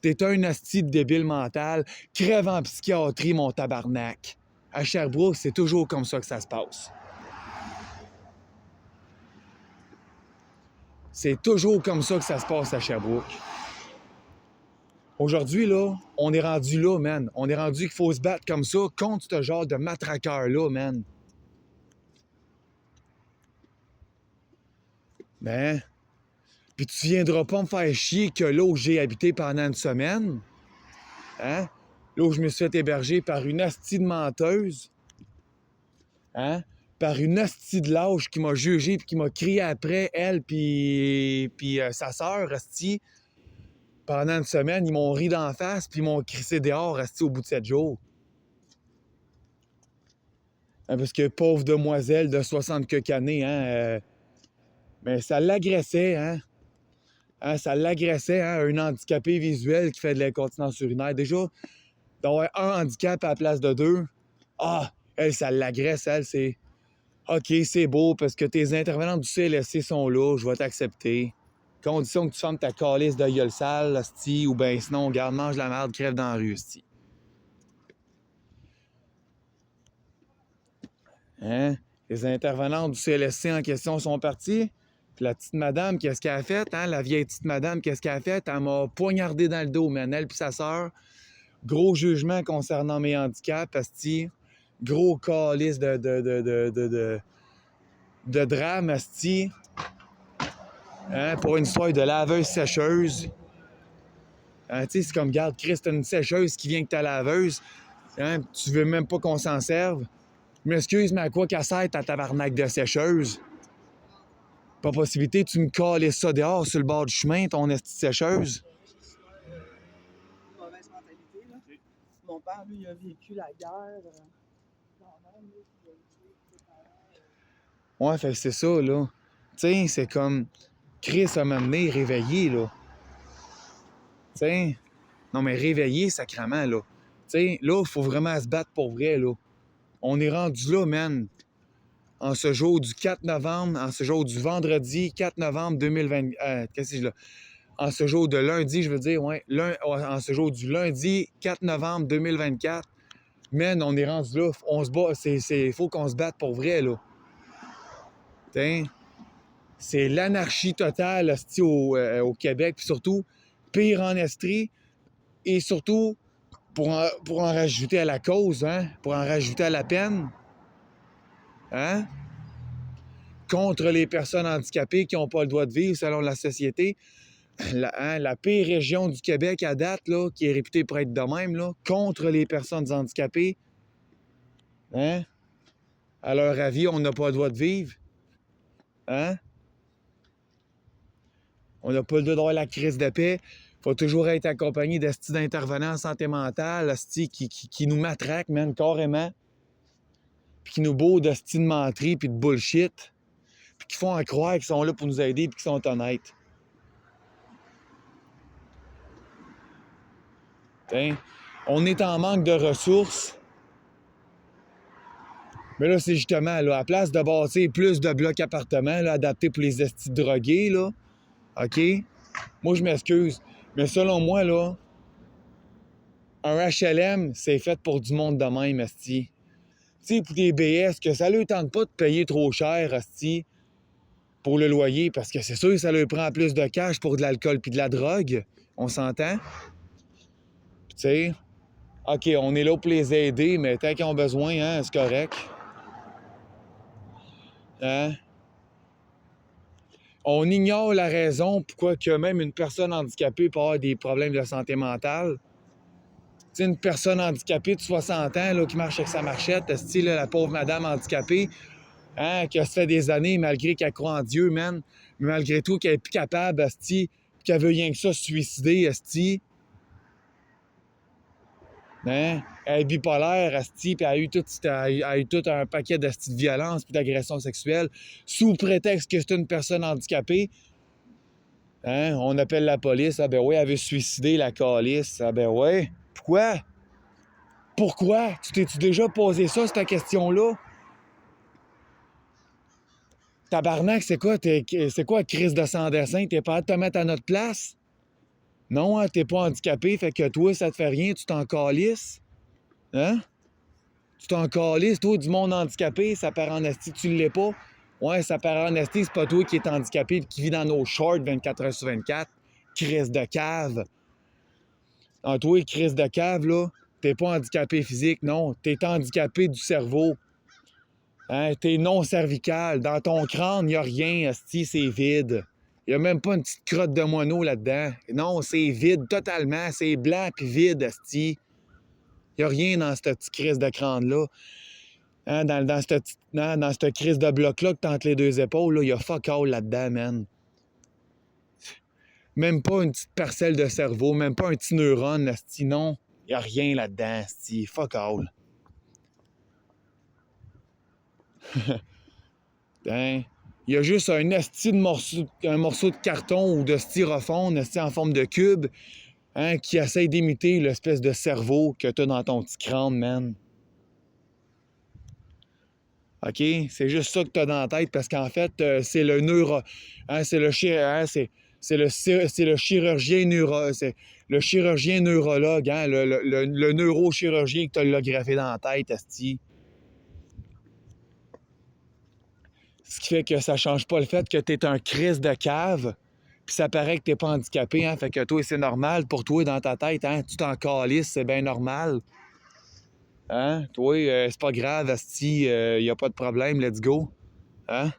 T'es un esti de débile mental, crève en psychiatrie, mon tabarnak. À Sherbrooke, c'est toujours comme ça que ça se passe. C'est toujours comme ça que ça se passe à Sherbrooke. Aujourd'hui, là, on est rendu là, man. On est rendu qu'il faut se battre comme ça contre ce genre de matraqueur-là, man. Ben, puis tu viendras pas me faire chier que là où j'ai habité pendant une semaine, hein, là où je me suis fait héberger par une hostie de menteuse, hein, par une hostie de lâche qui m'a jugé puis qui m'a crié après, elle puis sa sœur, hostie. Pendant une semaine, ils m'ont ri d'en face puis ils m'ont crissé dehors, hostie, au bout de 7 jours. Hein, parce que pauvre demoiselle de 60 quelques années, hein, mais ça l'agressait, hein. Hein, ça l'agressait, hein, un handicapé visuel qui fait de l'incontinence urinaire. Déjà, d'avoir un handicap à la place de deux, elle, ça l'agresse, elle, c'est... OK, c'est beau, parce que tes intervenants du CLSC sont là, je vais t'accepter. Condition que tu fermes ta calice de gueule sale, hostie, ou ben sinon, regarde, mange la merde, crève dans la rue, hostie. Hein? Les intervenants du CLSC en question sont partis. Puis la petite madame, qu'est-ce qu'elle a fait? Hein? La vieille petite madame, qu'est-ce qu'elle a fait? Elle m'a poignardé dans le dos, man. Elle puis sa sœur. Gros jugement concernant mes handicaps, asti. Gros calice de drame, asti. Hein, pour une histoire de laveuse-sécheuse. Hein, tu sais, c'est comme, regarde, Chris, t'as une sécheuse qui vient avec ta laveuse. Hein, tu veux même pas qu'on s'en serve. Je m'excuse, mais à quoi qu'elle sert ta tabarnak de sécheuse? Pas possibilité, tu me calisses ça dehors sur le bord du chemin, ton esti de sécheuse. Mauvaise mentalité, là. Mon père, lui, il a vécu la guerre. Ouais, fait que c'est ça, là. Tu sais, c'est comme Chris a m'amené réveillé, là. Tu sais, non, mais réveillé, sacrément, là. Tu sais, là, il faut vraiment se battre pour vrai, là. On est rendu là, man. En ce jour du 4 novembre, en ce jour du vendredi 4 novembre 2020. Qu'est-ce que c'est là? En ce jour de lundi, je veux dire, ouais. En ce jour du lundi 4 novembre 2024. Man, on est rendu là. On se bat. Faut qu'on se batte pour vrai, là. T'sais, c'est l'anarchie totale au Québec, puis surtout, pire en Estrie, et surtout, pour en rajouter à la cause, hein, pour en rajouter à la peine, hein, contre les personnes handicapées qui n'ont pas le droit de vivre selon la société, la pire région du Québec à date, là, qui est réputée pour être de même, là, contre les personnes handicapées, hein, à leur avis, on n'a pas le droit de vivre, hein? On n'a pas le droit d'avoir la crise de paix. Il faut toujours être accompagné d'astis d'intervenants en santé mentale, astis qui nous matraquent, man, carrément. Puis qui nous bourrent d'astis de menterie puis de bullshit. Puis qui font en croire qu'ils sont là pour nous aider puis qu'ils sont honnêtes. T'sais, on est en manque de ressources. Mais là, c'est justement, là, à place de bâtir plus de blocs appartements, là, adaptés pour les astis drogués, là, OK? Moi, je m'excuse. Mais selon moi, là, un HLM, c'est fait pour du monde de même, asti. Tu sais, pour tes BS, que ça leur tente pas de payer trop cher, asti, pour le loyer, parce que c'est sûr que ça leur prend plus de cash pour de l'alcool puis de la drogue. On s'entend? Tu sais, OK, on est là pour les aider, mais tant qu'ils ont besoin, hein, c'est correct. Hein? On ignore la raison pourquoi que même une personne handicapée peut avoir des problèmes de santé mentale. Tu sais, une personne handicapée de 60 ans là, qui marche avec sa marchette, style la pauvre madame handicapée, hein, qui a fait des années malgré qu'elle croit en Dieu, man, mais malgré tout qu'elle est plus capable, asti, qu'elle veut rien que ça se suicider, asti. Hein? Elle est bipolaire, asti, puis elle a eu tout un paquet d'asti de violence puis d'agressions sexuelles sous prétexte que c'est une personne handicapée. Hein? On appelle la police. Ah ben oui, elle veut se suicider, la calice. Ah ben ouais. Pourquoi? Pourquoi? Tu t'es-tu déjà posé ça, cette question-là? Tabarnak, c'est quoi? C'est quoi, crise de sans dessin? T'es pas à te mettre à notre place? Non, hein, t'es pas handicapé, fait que toi, ça te fait rien, tu t'en calisses? Hein? Tu t'en calisses, toi, du monde handicapé, ça paraît en esti, tu l'es pas? Ouais, ça paraît en esti, c'est pas toi qui es handicapé et qui vit dans nos shorts 24 heures sur 24. Crise de cave. En toi, crise de cave, là, t'es pas handicapé physique, non. T'es handicapé du cerveau. Hein? T'es non cervical. Dans ton crâne, y a rien, esti, c'est vide. Y a même pas une petite crotte de moineau là-dedans. Non, c'est vide totalement. C'est blanc puis vide, esti. Y a rien dans cette petite crise de crâne-là. Hein, dans cette crise de bloc-là que t'as entre les deux épaules, il y a fuck all là-dedans, man. Même pas une petite parcelle de cerveau, même pas un petit neurone, asti, non. Il n'y a rien là-dedans, asti. Fuck all. Hein? Il y a juste un morceau de carton ou de styrofoam, asti, en forme de cube, hein, qui essaie d'imiter l'espèce de cerveau que t'as dans ton petit crâne, man. OK? C'est juste ça que tu as dans la tête parce qu'en fait, c'est le hein, c'est le chirurgien c'est le chirurgien neurologue, hein, le neurochirurgien qui t'a l'a greffé dans la tête, asti. Ce qui fait que ça change pas le fait que t'es un Christ de cave, puis ça paraît que t'es pas handicapé, hein, fait que toi, c'est normal pour toi dans ta tête, hein, tu t'en calisses, c'est bien normal. Hein? Toi, c'est pas grave, asti, y a pas de problème, let's go. Hein?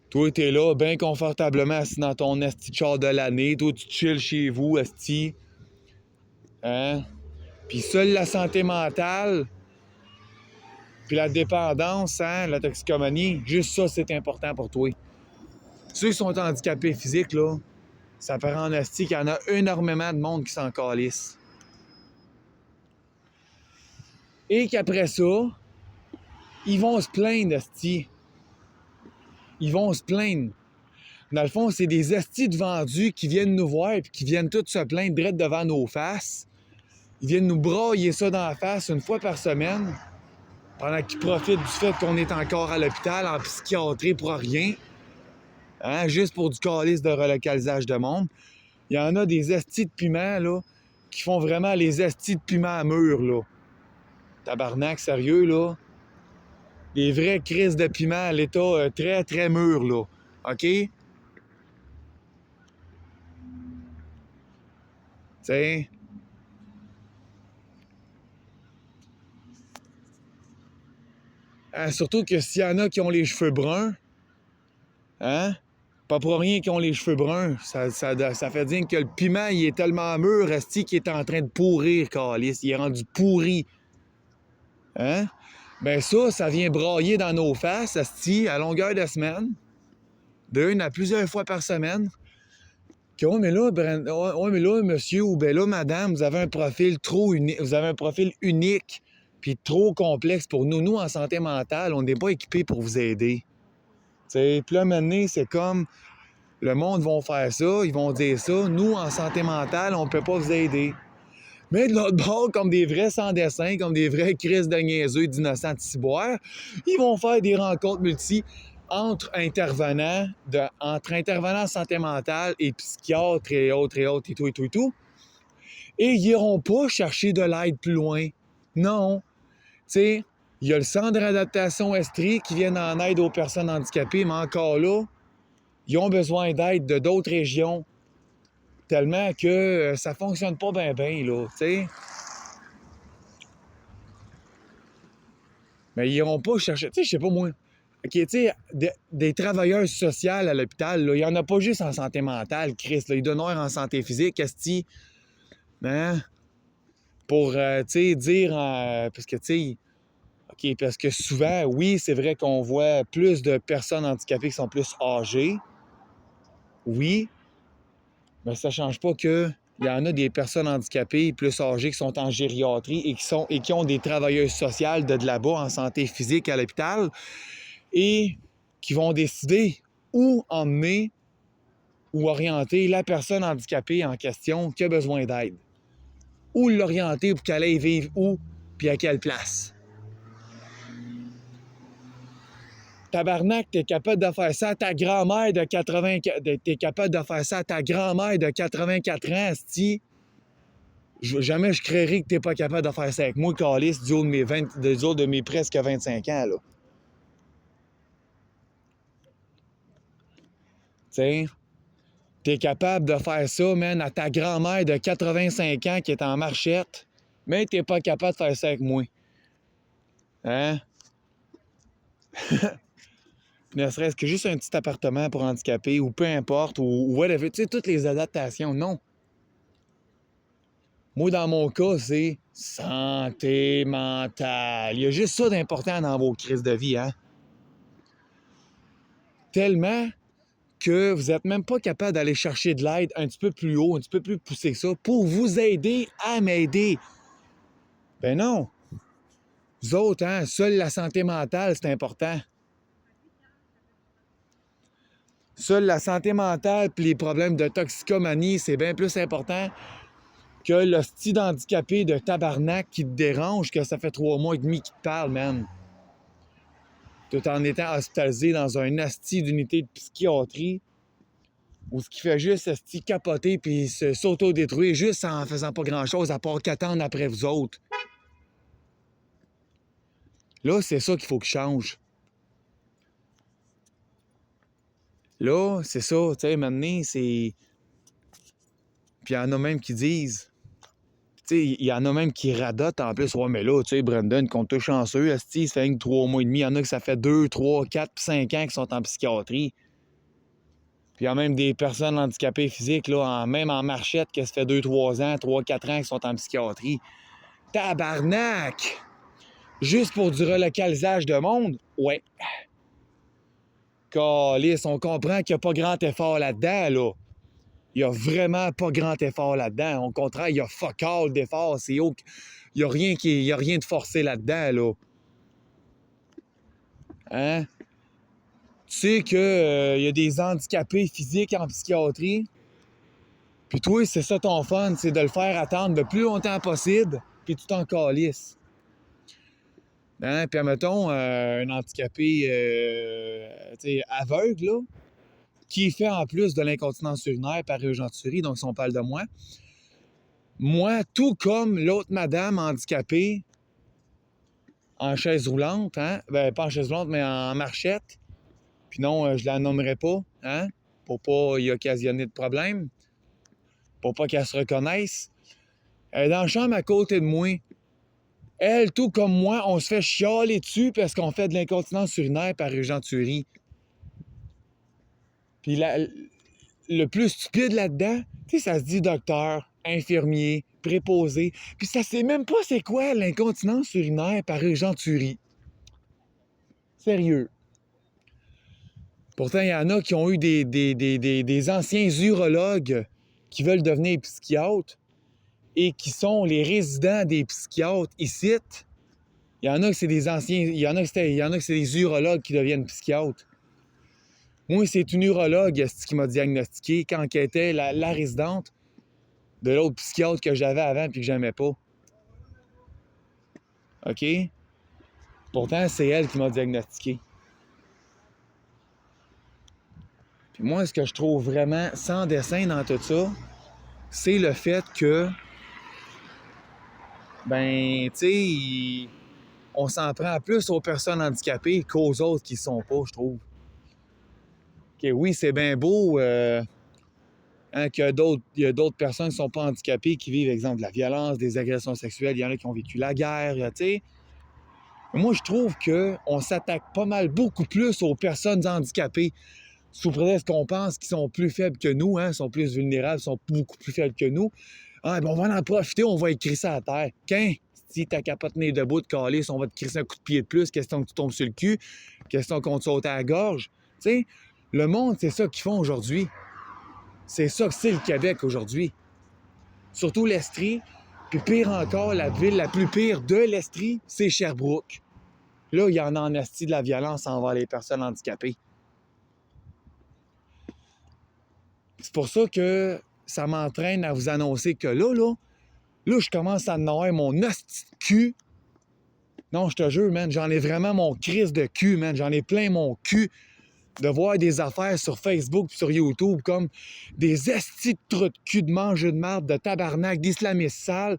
Toi, t'es là, bien confortablement assis dans ton asti de char de l'année. Toi, tu chill chez vous, asti. Hein? Puis seule la santé mentale, puis la dépendance, hein, la toxicomanie, juste ça, c'est important pour toi. Ceux qui sont handicapés physiques, là, ça paraît en asti qu'il y en a énormément de monde qui s'en calisse. Et qu'après ça, ils vont se plaindre, asti. Ils vont se plaindre. Dans le fond, c'est des astis de vendus qui viennent nous voir et qui viennent tous se plaindre direct devant nos faces. Ils viennent nous brailler ça dans la face une fois par semaine, pendant qu'ils profitent du fait qu'on est encore à l'hôpital, en psychiatrie pour rien, hein, juste pour du calice de relocalisage de monde. Il y en a des astis de piment, là, qui font vraiment les astis de piment à mur, là. Tabarnak, sérieux, là. Des vraies crises de piment à l'état très, très mûr, là. OK? T'sais. Surtout que s'il y en a qui ont les cheveux bruns, hein? Pas pour rien qu'ils ont les cheveux bruns. Ça fait dire que le piment, il est tellement mûr, esti, qu'il est en train de pourrir, calice. Il est rendu pourri. Hein? Ben ça vient brailler dans nos faces, esti, à longueur de semaine. D'une à plusieurs fois par semaine. Que, ouais, mais là, monsieur, ou ben là, madame, vous avez un profil trop unique. Vous avez un profil unique, puis trop complexe pour nous. Nous, en santé mentale, on n'est pas équipés pour vous aider. T'sais, puis là, maintenant, c'est comme le monde va faire ça, ils vont dire ça. Nous, en santé mentale, on peut pas vous aider. Mais de l'autre bord, comme des vrais sans-dessin, comme des vrais crises de niaiseux d'innocents de ciboires, ils vont faire des rencontres entre intervenants en santé mentale et psychiatres et autres et tout et tout et tout. Et ils n'iront pas chercher de l'aide plus loin. Non. Tu sais, il y a le centre de réadaptation Estrie qui vient en aide aux personnes handicapées, mais encore là, ils ont besoin d'aide de d'autres régions. Tellement que ça fonctionne pas bien, là, tu sais. Mais ils iront pas chercher, tu sais, je sais pas moi. OK, tu sais, des travailleurs sociaux à l'hôpital, là, il y en a pas juste en santé mentale, Chris, là, ils donnent en santé physique, esti, hein? Pour, tu sais, dire, parce que, tu sais, OK, parce que souvent, oui, c'est vrai qu'on voit plus de personnes handicapées qui sont plus âgées, oui, mais ça change pas que il y en a des personnes handicapées plus âgées qui sont en gériatrie et qui ont des travailleuses sociales de là-bas en santé physique à l'hôpital et qui vont décider où emmener ou orienter la personne handicapée en question qui a besoin d'aide. Où l'orienter pour qu'elle aille vivre où puis à quelle place. Tabarnak, t'es capable de faire ça à ta grand-mère de 84... T'es capable de faire ça à ta grand-mère de 84 ans, asti. Jamais je créerais que t'es pas capable de faire ça avec moi, calice, du haut de mes presque 25 ans, là. T'sais, t'es capable de faire ça, man, à ta grand-mère de 85 ans qui est en marchette, mais t'es pas capable de faire ça avec moi. Hein? Ne serait-ce que juste un petit appartement pour handicapés, ou peu importe, ou whatever. Tu sais, toutes les adaptations, non. Moi, dans mon cas, c'est santé mentale. Il y a juste ça d'important dans vos crises de vie, hein? Tellement que vous n'êtes même pas capable d'aller chercher de l'aide un petit peu plus haut, un petit peu plus poussé que ça, pour vous aider à m'aider. Ben non. Vous autres, hein, seule la santé mentale, c'est important. Seule la santé mentale puis les problèmes de toxicomanie, c'est bien plus important que le style handicapé de tabarnak qui te dérange, que ça fait 3 mois et demi qu'il te parle, man. Tout en étant hospitalisé dans un asti d'unité de psychiatrie où ce qui fait juste asti capoter puis s'auto-détruire juste en faisant pas grand-chose à part qu'attendre après vous autres. Là, c'est ça qu'il faut qu'il change. Là, c'est ça, tu sais, maintenant, c'est... Puis il y en a même qui disent Tu sais, il y en a même qui radotent en plus. Ouais, mais là, tu sais, Brandon, compte tout chanceux, esti, ça fait que 3 mois et demi. Il y en a que ça fait 2, 3, 4, 5 ans qui sont en psychiatrie. Puis il y a même des personnes handicapées physiques, là, même en marchette, que ça fait 2, 3 ans, 3, 4 ans qui sont en psychiatrie. Tabarnak! Juste pour du relocalisage de monde? Ouais. Calisse, on comprend qu'il n'y a pas grand effort là-dedans, là. Il n'y a vraiment pas grand effort là-dedans. Au contraire, il y a fuck all d'effort. Il n'y a rien de forcé là-dedans, là. Hein? Tu sais que y a des handicapés physiques en psychiatrie. Puis toi, c'est ça ton fun, c'est de le faire attendre le plus longtemps possible, puis tu t'en calisses. Hein? Puis admettons, un handicapé aveugle, là, qui fait en plus de l'incontinence urinaire par urgenturie, donc si on parle de moi, tout comme l'autre madame handicapée en chaise roulante, hein? Ben, pas en chaise roulante, mais en marchette, puis non, je la nommerai pas, hein? Pour pas y occasionner de problème, pour pas qu'elle se reconnaisse. Elle est dans la chambre à côté de moi. Elle, tout comme moi, on se fait chialer dessus parce qu'on fait de l'incontinence urinaire par urgenturie. Puis le plus stupide là-dedans, tu sais, ça se dit docteur, infirmier, préposé. Puis ça sait même pas c'est quoi l'incontinence urinaire par urgenturie. Sérieux. Pourtant, il y en a qui ont eu des anciens urologues qui veulent devenir psychiatres et qui sont les résidents des psychiatres ici. Il y en a que c'est des anciens... Il y en a que c'est des urologues qui deviennent psychiatres. Moi, c'est une urologue qui m'a diagnostiqué quand elle était la résidente de l'autre psychiatre que j'avais avant et que j'aimais pas. OK? Pourtant, c'est elle qui m'a diagnostiqué. Puis moi, ce que je trouve vraiment sans dessin dans tout ça, c'est le fait que, ben, tu sais, on s'en prend plus aux personnes handicapées qu'aux autres qui ne sont pas, je trouve. OK, oui, c'est bien beau qu'il y a d'autres personnes qui ne sont pas handicapées qui vivent, exemple, de la violence, des agressions sexuelles. Il y en a qui ont vécu la guerre, tu sais. Moi, je trouve qu'on s'attaque pas mal, beaucoup plus aux personnes handicapées, sous prétexte qu'on pense qu'ils sont plus faibles que nous, hein, sont plus vulnérables, sont beaucoup plus faibles que nous. Ah, ben on va en profiter, on va écrire ça à terre. Si t'as qu'à pas tenir debout de calice, on va te crisser un coup de pied de plus, question que tu tombes sur le cul, question qu'on te saute à la gorge. Tu sais, le monde, c'est ça qu'ils font aujourd'hui. C'est ça que c'est le Québec aujourd'hui. Surtout l'Estrie, puis pire encore, la ville la plus pire de l'Estrie, c'est Sherbrooke. Là, il y en a en esti de la violence envers les personnes handicapées. C'est pour ça que ça m'entraîne à vous annoncer que là, je commence à en avoir mon esti de cul. Non, je te jure, man, j'en ai vraiment mon crise de cul, man. J'en ai plein mon cul de voir des affaires sur Facebook et sur YouTube comme des estis de trous de cul de mange de marde, de tabarnak, d'islamistes sales,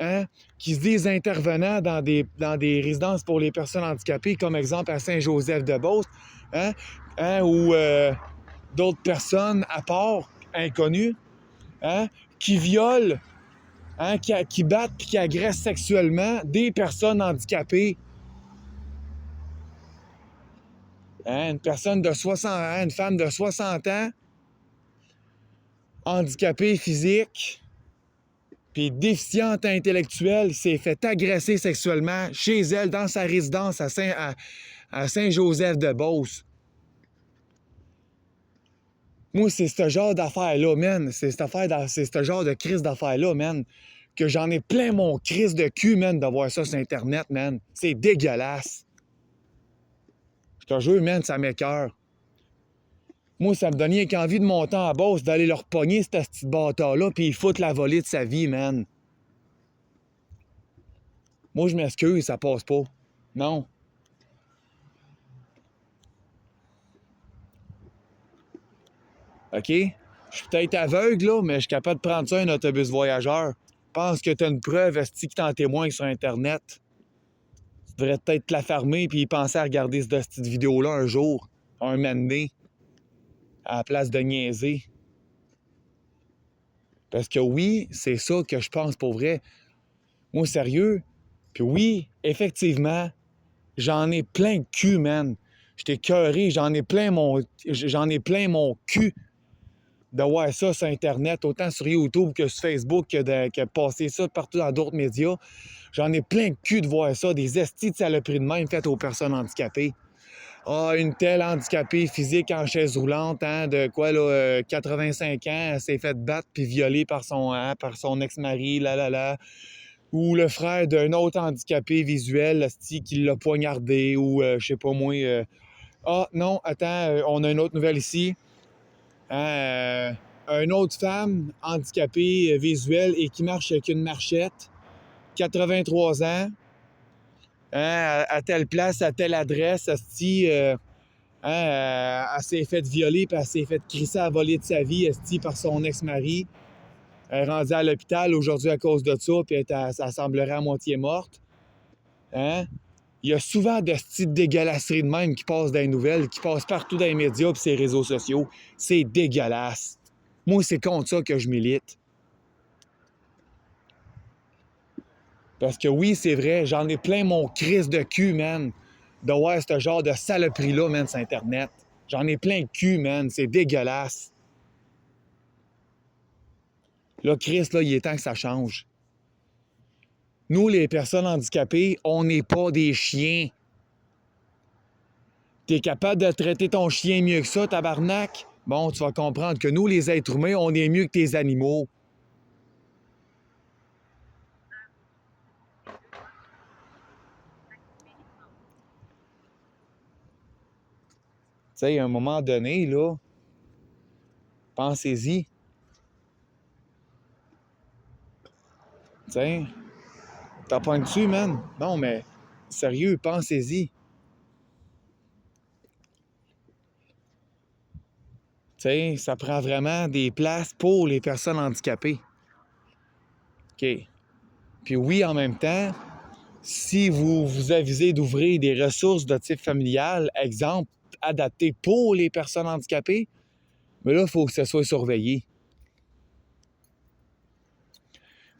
hein, qui se disent intervenants dans des résidences pour les personnes handicapées, comme exemple à Saint-Joseph-de-Beauce, ou d'autres personnes à part, inconnues, hein, qui violent, hein, qui battent et qui agressent sexuellement des personnes handicapées. Hein, une personne de 60 ans, une femme de 60 ans, handicapée physique, puis déficiente intellectuelle, s'est fait agresser sexuellement chez elle, dans sa résidence à Saint-Joseph-de-Beauce. Moi, c'est ce genre d'affaires-là, man. C'est ce genre de crise d'affaires-là, man. Que j'en ai plein mon crise de cul, man, de voir ça sur Internet, man. C'est dégueulasse. Je te jure, man, ça m'écoeure. Moi, ça me donne rien qu'envie de monter en bosse, d'aller leur pogner, ce petit bâtard-là, puis il fout la volée de sa vie, man. Moi, je m'excuse, ça passe pas. Non. OK? Je suis peut-être aveugle, là, mais je suis capable de prendre ça un autobus voyageur. Pense que t'as une preuve, esti, qui t'en témoigne sur Internet. Tu devrais peut-être te la fermer puis penser à regarder cette petite vidéo-là un jour, un moment donné, à la place de niaiser. Parce que oui, c'est ça que je pense pour vrai. Moi, sérieux. Puis oui, effectivement, j'en ai plein le cul, man. J'étais écœuré, j'en ai plein mon cul de voir ça sur Internet, autant sur YouTube que sur Facebook, que passer ça partout dans d'autres médias. J'en ai plein le cul de voir ça, des estis de saloperies de même faites aux personnes handicapées. Ah, une telle handicapée physique en chaise roulante, hein, de quoi, là, 85 ans, elle s'est fait battre puis violer par son ex-mari, là. Ou le frère d'un autre handicapé visuel, asti, qui l'a poignardé, ou je sais pas moi. Ah, non, attends, on a une autre nouvelle ici. Hein, une autre femme handicapée visuelle et qui marche avec une marchette, 83 ans, hein, à telle place, à telle adresse, asti, elle s'est faite violer puis elle s'est faite crisser à voler de sa vie, asti, par son ex-mari. Elle est rendue à l'hôpital aujourd'hui à cause de ça, puis elle semblerait à moitié morte. Hein? Il y a souvent de petites dégueulasseries de même qui passent dans les nouvelles, qui passent partout dans les médias et ces réseaux sociaux. C'est dégueulasse. Moi, c'est contre ça que je milite. Parce que oui, c'est vrai, j'en ai plein mon crise de cul, man, de voir ce genre de saloperie-là, man, sur Internet. J'en ai plein le cul, man. C'est dégueulasse. Là, Chris, là, il est temps que ça change. Nous, les personnes handicapées, on n'est pas des chiens. T'es capable de traiter ton chien mieux que ça, tabarnak? Bon, tu vas comprendre que nous, les êtres humains, on est mieux que tes animaux. Tu sais, à un moment donné, là, pensez-y. Tu sais, t'as pas dessus, man? Non, mais sérieux, pensez-y. Tu sais, ça prend vraiment des places pour les personnes handicapées. OK. Puis oui, en même temps, si vous vous avisez d'ouvrir des ressources de type familial, exemple, adaptées pour les personnes handicapées, mais là, il faut que ça soit surveillé.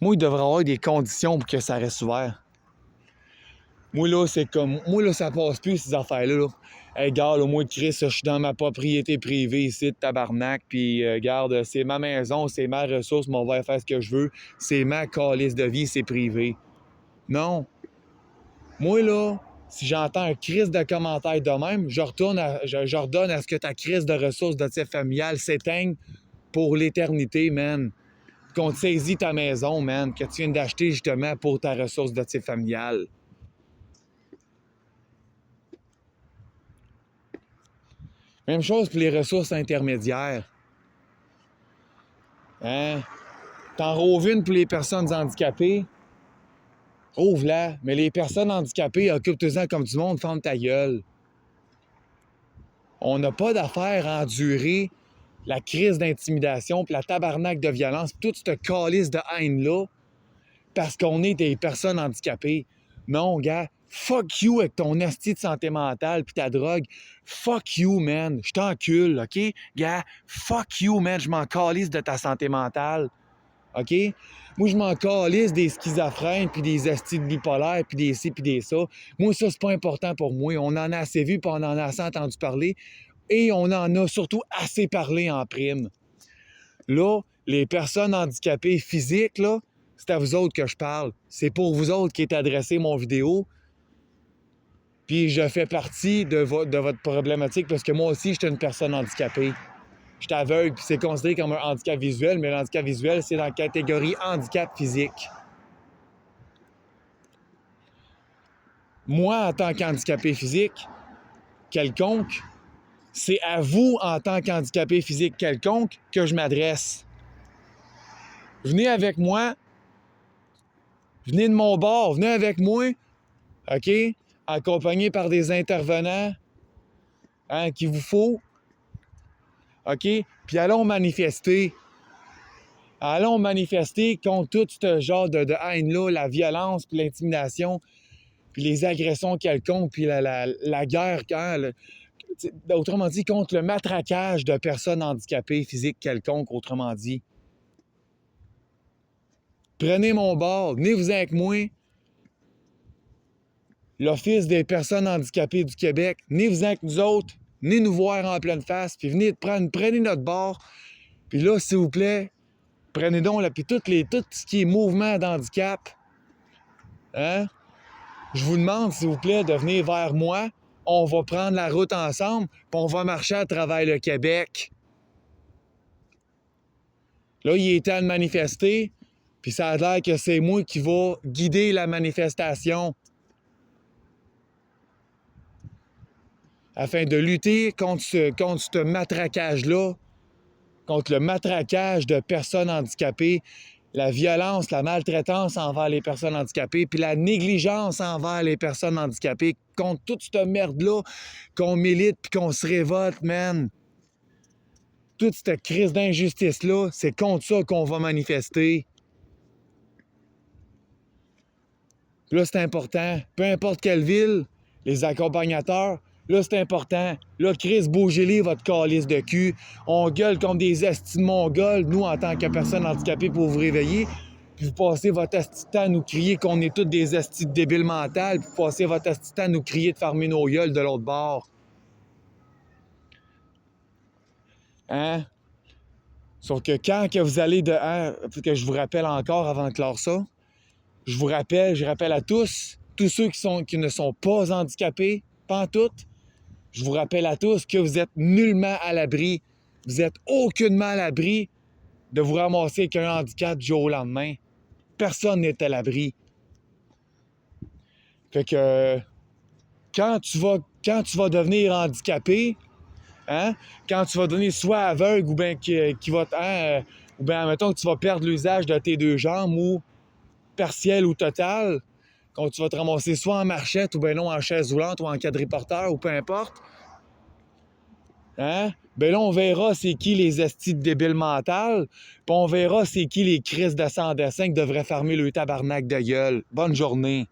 Moi, il devrait y avoir des conditions pour que ça reste ouvert. Moi, là, c'est comme... Moi, là, ça passe plus, ces affaires-là. Là. Hey, gars, moi, Chris, je suis dans ma propriété privée ici, de tabarnak, puis, garde, c'est ma maison, c'est ma ressource, mais on va faire ce que je veux. C'est ma calice de vie, c'est privé. Non. Moi, là, si j'entends un crise de commentaire de même, je redonne à ce que ta crise de ressources de type familial s'éteigne pour l'éternité, man. Qu'on te saisit ta maison, man, que tu viens d'acheter justement pour ta ressource de type familial. Même chose pour les ressources intermédiaires. Hein? T'en rouvres une pour les personnes handicapées, ouvre-la. Mais les personnes handicapées, occupe-toi-en comme du monde, ferme ta gueule. On n'a pas d'affaire à endurer la crise d'intimidation puis la tabarnak de violence, puis toute cette calice de haine-là, parce qu'on est des personnes handicapées. Non, gars, fuck you avec ton asti de santé mentale puis ta drogue. Fuck you, man. Je t'encule, OK? Gars, fuck you, man. Je m'en calisse de ta santé mentale. OK? Moi, je m'en calisse des schizophrènes puis des astis de bipolaires puis des ci puis des ça. Moi, ça, c'est pas important pour moi. On en a assez vu puis on en a assez entendu parler. Et on en a surtout assez parlé en prime. Là, les personnes handicapées physiques, là, c'est à vous autres que je parle. C'est pour vous autres qui est adressé mon vidéo. Puis je fais partie de votre problématique parce que moi aussi, je suis une personne handicapée. Je suis aveugle, puis c'est considéré comme un handicap visuel, mais le handicap visuel, c'est dans la catégorie handicap physique. Moi, en tant qu'handicapé physique quelconque, c'est à vous, en tant qu'handicapé physique quelconque, que je m'adresse. Venez avec moi. Venez de mon bord. Venez avec moi. OK? Accompagné par des intervenants qu'il vous faut. OK? Puis allons manifester. Allons manifester contre tout ce genre de haine-là, la violence, puis l'intimidation, puis les agressions quelconques, puis la guerre, autrement dit, contre le matraquage de personnes handicapées physiques quelconques, autrement dit. Prenez mon bord, venez-vous avec moi. L'Office des personnes handicapées du Québec, venez-vous avec nous autres, venez nous voir en pleine face, puis prenez notre bord. Puis là, s'il vous plaît, prenez donc, là, puis tout ce qui est mouvement d'handicap, hein? Je vous demande, s'il vous plaît, de venir vers moi. On va prendre la route ensemble, puis on va marcher à travers le Québec. Là, il est temps de manifester, puis ça a l'air que c'est moi qui va guider la manifestation afin de lutter contre ce matraquage-là, contre le matraquage de personnes handicapées, la violence, la maltraitance envers les personnes handicapées, puis la négligence envers les personnes handicapées, contre toute cette merde-là qu'on milite puis qu'on se révolte, man. Toute cette crise d'injustice-là, c'est contre ça qu'on va manifester. Puis là, c'est important. Peu importe quelle ville, les accompagnateurs, là, c'est important. Là, Chris, bougez-les, votre calice de cul. On gueule comme des estis de mongols, nous, en tant que personnes handicapées, pour vous réveiller. Puis vous passez votre esti de temps à nous crier qu'on est tous des estis de débiles mentales. Puis vous passez votre esti de temps à nous crier de fermer nos gueules de l'autre bord. Hein? Sauf que quand que vous allez de... Hein, que je vous rappelle encore avant de clore ça, je rappelle à tous ceux qui ne sont pas handicapés, pantoute, je vous rappelle à tous que vous êtes nullement à l'abri. Vous êtes aucunement à l'abri de vous ramasser avec un handicap du jour au lendemain. Personne n'est à l'abri. Fait que quand tu vas devenir handicapé, hein, quand tu vas devenir soit aveugle ou bien ou bien mettons que tu vas perdre l'usage de tes deux jambes ou partiel ou total, quand tu vas te ramasser soit en marchette ou bien non en chaise roulante ou en quadriporteur ou peu importe, hein? Ben là, on verra c'est qui les estis de débiles mentales, puis on verra c'est qui les crises de sans dessin qui devraient fermer le tabarnak de gueule. Bonne journée.